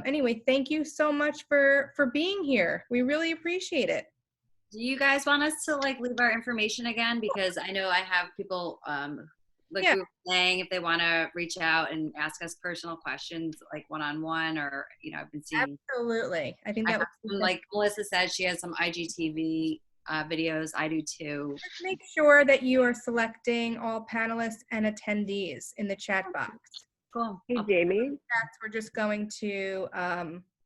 A: anyway, thank you so much for being here. We really appreciate it.
F: Do you guys want us to like leave our information again? Because I know I have people we were saying if they want to reach out and ask us personal questions like one-on-one or I've been seeing.
A: Absolutely. I think that was
F: like Melyssa said, she has some IGTV videos. I do too.
A: Just make sure that you are selecting all panelists and attendees in the chat box.
F: Cool.
C: Hey, Jamie.
A: We're just going to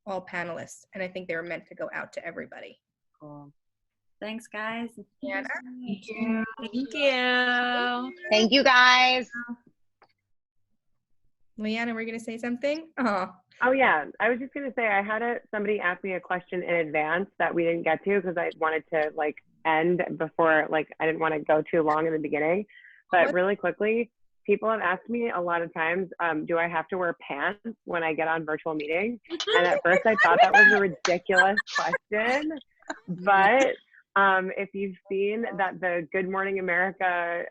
A: all panelists, and I think they were meant to go out to everybody.
F: Cool. Thanks, guys.
A: Yeah.
G: Thank you. Thank you.
E: Thank you, guys.
A: Liana, we're going to say something?
C: Oh, yeah. I was just going to say I had somebody ask me a question in advance that we didn't get to because I wanted to end before, I didn't want to go too long in the beginning. But really quickly, people have asked me a lot of times, do I have to wear pants when I get on virtual meetings? And at first I thought that was a ridiculous question, but if you've seen that the Good Morning America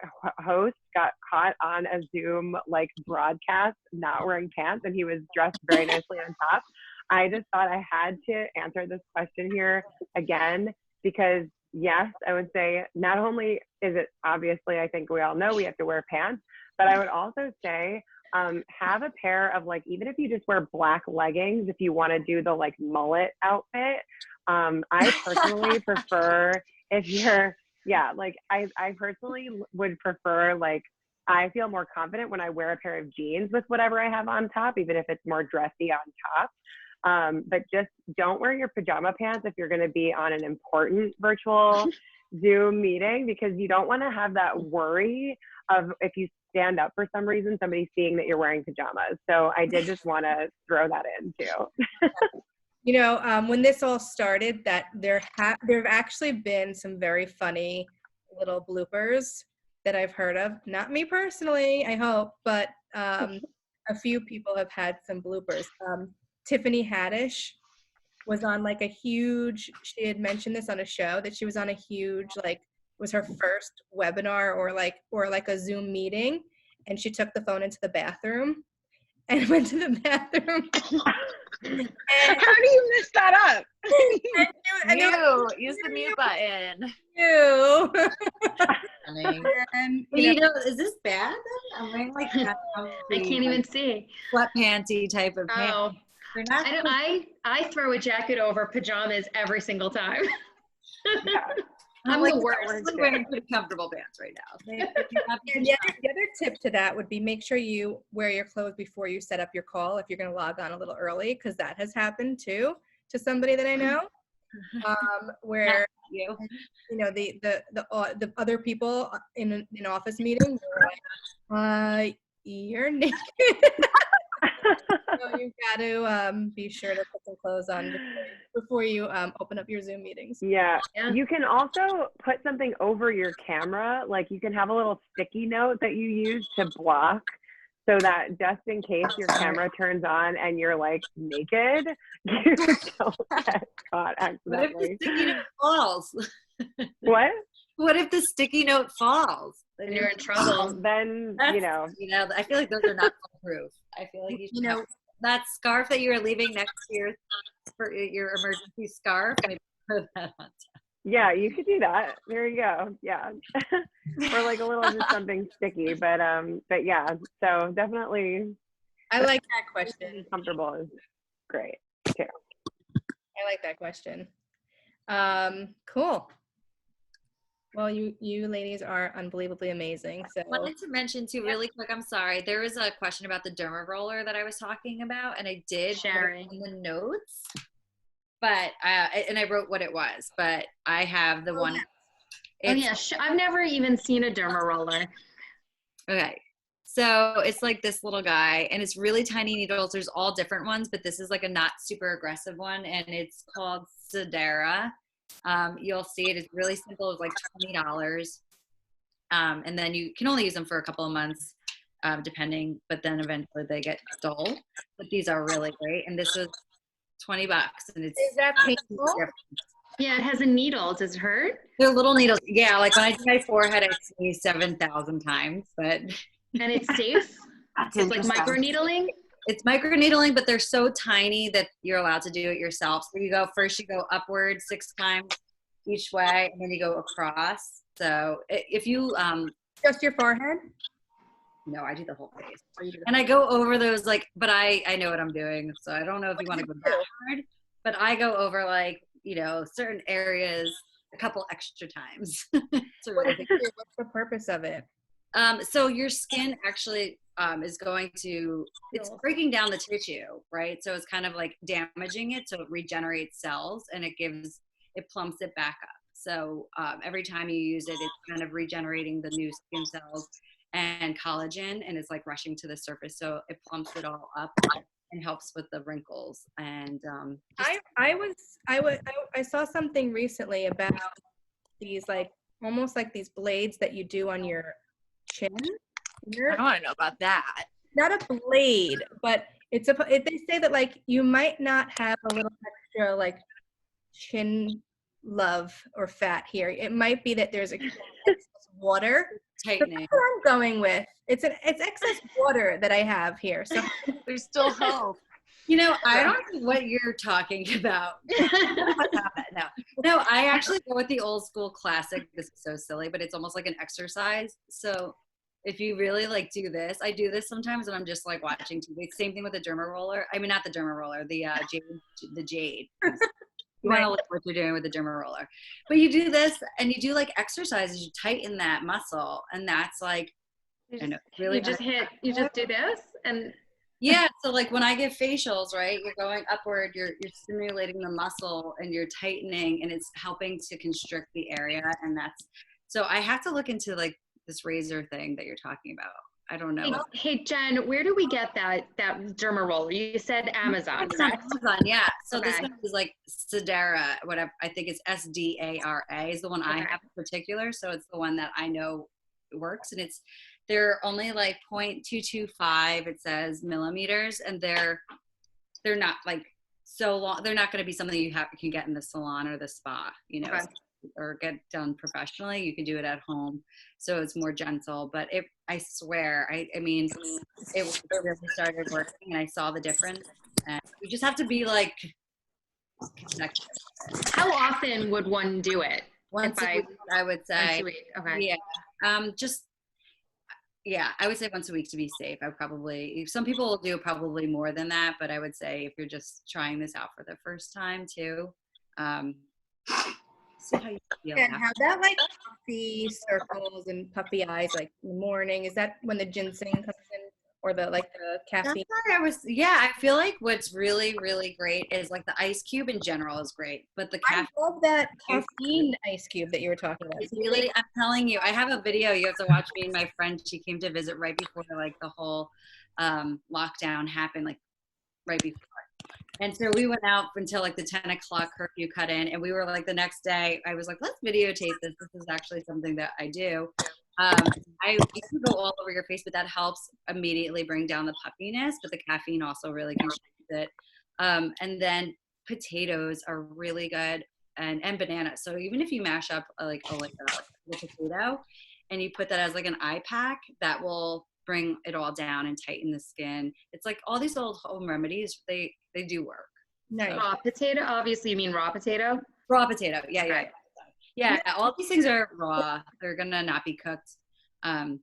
C: host got caught on a Zoom broadcast not wearing pants and he was dressed very nicely on top, I just thought I had to answer this question here again because yes, I would say not only is it obviously I think we all know we have to wear pants, but I would also say have a pair of like, even if you just wear black leggings, if you want to do the like mullet outfit. I personally prefer if you're, yeah, like I personally would prefer, like, I feel more confident when I wear a pair of jeans with whatever I have on top, even if it's more dressy on top. But just don't wear your pajama pants if you're going to be on an important virtual Zoom meeting, because you don't want to have that worry of if you stand up for some reason, somebody seeing that you're wearing pajamas. So I did just want to throw that in too.
A: You know, when this all started, that there have actually been some very funny little bloopers that I've heard of. Not me personally, I hope, but a few people have had some bloopers. Tiffany Haddish was on like a huge, she had mentioned this on a show, that she was on a huge, like, was her first webinar or like a Zoom meeting, and she took the phone into the bathroom and went to the bathroom.
E: How do you mess that up?
G: Use the mute button.
A: And,
F: you know, is this bad? I'm wearing like
B: I can't even see.
F: sweatpanty type of pants.
B: Oh,
F: They're not
B: I throw a jacket over pajamas every single time.
C: Yeah.
B: I'm
F: like,
B: the worst.
F: I'm wearing pretty comfortable pants right now.
A: the other tip to that would be, make sure you wear your clothes before you set up your call if you're going to log on a little early, because that has happened too to somebody that I know, where you know the other people in an office meeting were like, you're naked. So you've got to be sure to put some clothes on before you open up your Zoom meetings.
C: Yeah.
B: Yeah.
C: You can also put something over your camera. Like, you can have a little sticky note that you use to block, so that just in case your camera turns on and you're like naked, you don't get caught
F: What if the
C: accidentally.
F: sticky note falls?
C: What?
F: What if the sticky note falls?
B: And you're in trouble.
C: Then, you know.
F: I feel like those are not foolproof. I feel like you know that scarf that you were leaving next to your emergency scarf. Maybe put that on.
C: Yeah, you could do that. There you go. Yeah. Or like a little just something sticky. But yeah, so definitely
A: I like that question.
C: comfortable is great too.
A: I like that question. Cool. Well, you ladies are unbelievably amazing. So
F: I wanted to mention too, really quick, I'm sorry. There was a question about the derma roller that I was talking about, and I did
B: Sharon.
F: put it in the notes, but and I wrote what it was, but I have the one.
B: Oh yeah, I've never even seen a derma roller.
F: Okay. So it's like this little guy, and it's really tiny needles. There's all different ones, but this is like a not super aggressive one, and it's called Sedera. You'll see it. It's really simple. It's like $20. And then you can only use them for a couple of months, depending, but then eventually they get dull. But these are really great. And this is $20, and it's
A: is that painful?
B: Yeah, it has a needle. Does it hurt?
F: they're little needles. Yeah, like when I do my forehead, I sneeze 7,000 times, but
B: And it's safe? It's like microneedling?
F: it's microneedling, but they're so tiny that you're allowed to do it yourself. So you go upward 6 times each way, and then you go across. So if you
A: Just your forehead?
F: no, I do the whole face, and I go over those but I know what I'm doing, so I don't know if you want to go that hard, but I go over certain areas a couple extra times. So
A: What's the purpose of it?
F: so your skin actually is going to, it's breaking down the tissue, right? So it's kind of like damaging it, so it regenerates cells, and it plumps it back up. So every time you use it, it's kind of regenerating the new skin cells and collagen, and it's like rushing to the surface. So it plumps it all up and helps with the wrinkles. And
A: I saw something recently about these almost like these blades that you do on your chin.
G: I want to know about that.
A: Not a blade, but they say that you might not have a little extra chin love or fat here. It might be that there's excess water.
F: tightening.
A: That's what I'm going with. It's excess water that I have here. So
G: There's still hope.
F: I don't know what you're talking about. No, I actually go with the old school classic. This is so silly, but it's almost like an exercise. So if you really like do this, I do this sometimes when I'm just like watching TV. Same thing with the derma roller. I mean, not the derma roller, the jade. You want to look what you're doing with the derma roller. But you do this and you do like exercises, you tighten that muscle, and that's like,
B: you just do this and
F: yeah. So like when I give facials, right, you're going upward, you're stimulating the muscle and you're tightening, and it's helping to constrict the area. And that's, so I have to look into like this razor thing that you're talking about. I don't know.
B: Hey Jen, where do we get that derma roller? You said Amazon, correct?
F: Amazon, yeah. So
B: Okay.
F: this one is like Sedera, whatever. I think it's SDARA is the one I have in particular. So it's the one that I know works, and they're only like 0.225. It says millimeters, and they're not like so long. They're not going to be something you can get in the salon or the spa, you know.
B: Okay.
F: Or get done professionally. You can do it at home, so it's more gentle. But I swear, I mean, it really started working, and I saw the difference. And you just have to be like connected.
B: How often would one do it?
F: Once a week, I would say.
B: Once a week. Okay.
F: Yeah. I would say once a week to be safe. Some people will do probably more than that, but I would say if you're just trying this out for the first time too, see how you feel.
A: And have that like puffy circles and puffy eyes like in the morning. Is that when the ginseng comes in, or the caffeine?
F: I feel like what's really, really great is like the ice cube in general is great, but the
A: I love that caffeine ice cube that you were talking about.
F: Really, I'm telling you, I have a video you have to watch. Me and my friend, she came to visit right before like the whole lockdown happened, like right before. And so we went out until like the 10 o'clock curfew cut in, and we were like the next day, I was like, let's videotape this. This is actually something that I do. You can go all over your face, but that helps immediately bring down the puffiness, but the caffeine also really contributes it. And then potatoes are really good, and bananas. So even if you mash up a potato and you put that as like an eye pack, that will bring it all down and tighten the skin. It's like all these old home remedies, they do work.
B: Nice. Raw potato, obviously you mean raw potato?
F: Raw potato, yeah. All these things are raw. They're gonna not be cooked. I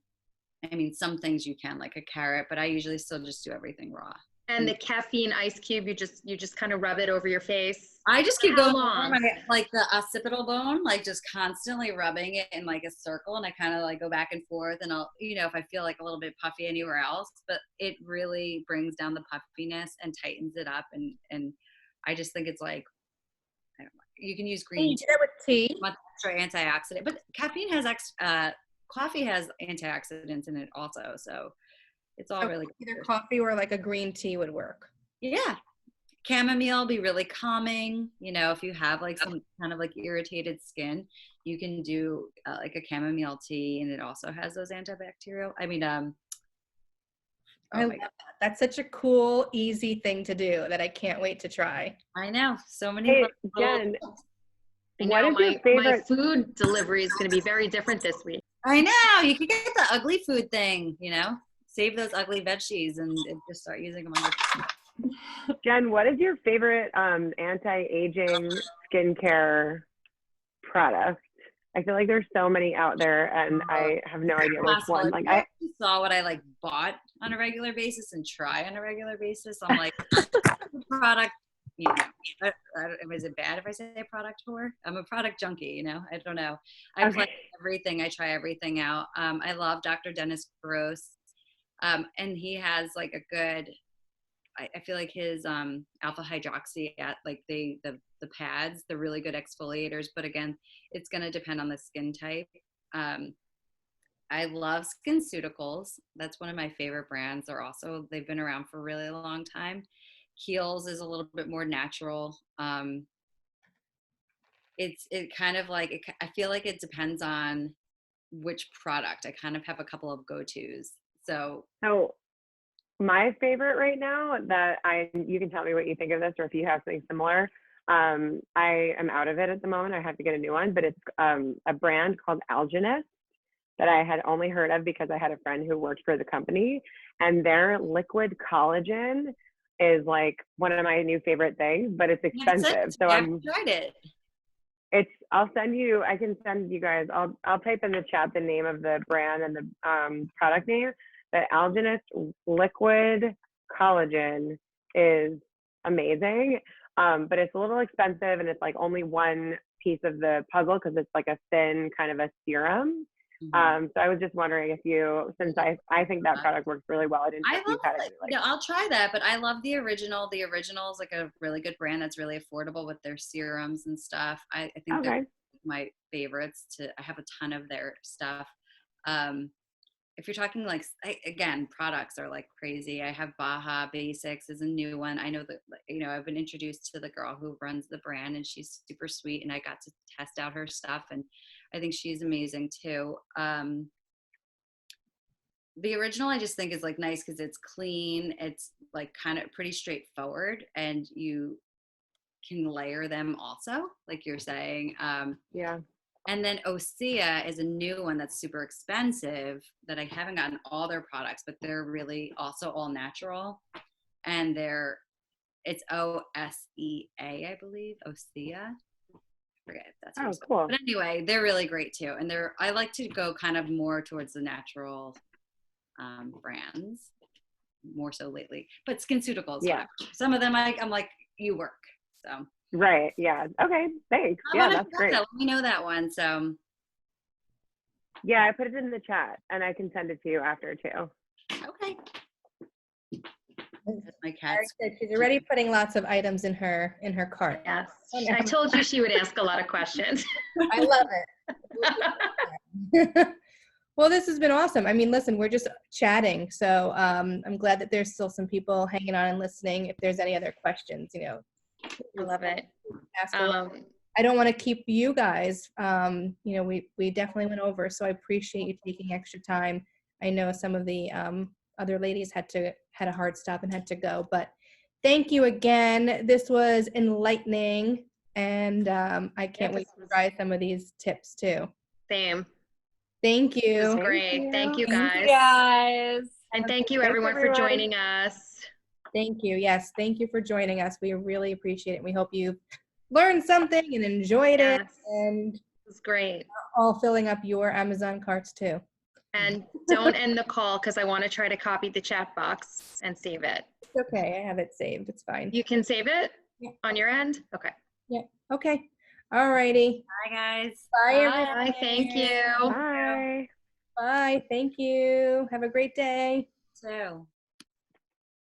F: mean, some things you can, like a carrot, but I usually still just do everything raw.
B: And the caffeine ice cube, you just kind of rub it over your face.
F: I just keep going along like the occipital bone, like just constantly rubbing it in like a circle, and I kind of like go back and forth, and I'll, if I feel like a little bit puffy anywhere else, but it really brings down the puffiness and tightens it up, and I just think it's like, I don't know, you can use green.
A: You do that with tea.
F: Much extra antioxidant, but caffeine has coffee has antioxidants in it also, so it's all really
A: either good. Coffee or like a green tea would work.
F: Yeah. Chamomile be really calming. If you have like some kind of like irritated skin, you can do like a chamomile tea, and it also has those antibacterial. I mean, I
A: love that. That's such a cool, easy thing to do that I can't wait to try.
F: I know. So many.
C: Hey, Jen,
B: what is your favorite? My food delivery is going to be very different this week.
F: I know. You can get the ugly food thing, Save those ugly veggies and just start using them on your.
C: Jen, what is your favorite anti-aging skincare product? I feel like there's so many out there, and I have no idea which one. Like, I
F: saw what I like bought on a regular basis and try on a regular basis. I'm like, product. Is it bad if I say product whore? I'm a product junkie. I don't know. I play everything. I try everything out. I love Dr. Dennis Gross. And he has like a good, I feel like his alpha hydroxy at like the pads, they're really good exfoliators, but again, it's going to depend on the skin type. I love SkinCeuticals. That's one of my favorite brands. They've been around for a really long time. Kiehl's is a little bit more natural. It kind of like, I feel like it depends on which product. I kind of have a couple of go-tos. So
C: my favorite right now you can tell me what you think of this, or if you have something similar. I am out of it at the moment. I have to get a new one, but it's a brand called Alginist that I had only heard of because I had a friend who worked for the company, and their liquid collagen is like one of my new favorite things, but it's expensive. So
F: I've tried it.
C: It's I'll send you, I can send you guys, I'll type in the chat the name of the brand and the product name. The Alginist Liquid Collagen is amazing, but it's a little expensive, and it's like only one piece of the puzzle because it's like a thin kind of a serum. So I was just wondering if you, since I think that product works really well, I didn't know if you had it.
F: Yeah, I'll try that, but I love the original. The original is like a really good brand that's really affordable with their serums and stuff. I think they're my favorites. I have a ton of their stuff. If you're talking like, again, products are like crazy. I have Baja Basics is a new one. I know that, you know, I've been introduced to the girl who runs the brand, and she's super sweet, and I got to test out her stuff, and I think she's amazing too. The original I just think is like nice because it's clean. It's like kind of pretty straightforward, and you can layer them also, like you're saying.
C: Yeah.
F: And then Osea is a new one that's super expensive that I haven't gotten all their products, but they're really also all natural. And it's OSEA, I believe, Osea. I forget if that's how it's
C: cool.
F: But anyway, they're really great too. And I like to go kind of more towards the natural brands, more so lately. But SkinCeuticals, whatever. Some of them I'm like, you work. So.
C: Right. Yeah. Okay. Thanks. Yeah, that's great.
F: Let me know that one. So.
C: Yeah, I put it in the chat, and I can send it to you after too.
F: Okay. My
A: cat's. She's already putting lots of items in her cart.
B: Yes. I told you she would ask a lot of questions.
A: I love it. Well, this has been awesome. I mean, listen, we're just chatting, so I'm glad that there's still some people hanging on and listening. If there's any other questions, you know.
B: I love it.
A: I don't want to keep you guys. You know, we definitely went over, so I appreciate you taking extra time. I know some of the other ladies had a hard stop and had to go, but thank you again. This was enlightening, and I can't wait to try some of these tips too.
B: Same.
A: Thank you.
B: It was great. Thank you, guys.
G: Thank you, guys.
B: And thank you, everyone, for joining us.
A: Thank you. Yes, thank you for joining us. We really appreciate it. We hope you learned something and enjoyed it. And
B: it was great.
A: All filling up your Amazon carts too.
B: And don't end the call because I want to try to copy the chat box and save it.
A: It's okay. I have it saved. It's fine.
B: You can save it on your end? Okay.
A: Yeah. Okay. All righty.
F: Bye, guys.
A: Bye, everyone.
B: Bye. Thank you.
C: Bye.
A: Bye. Thank you. Have a great day.
F: So.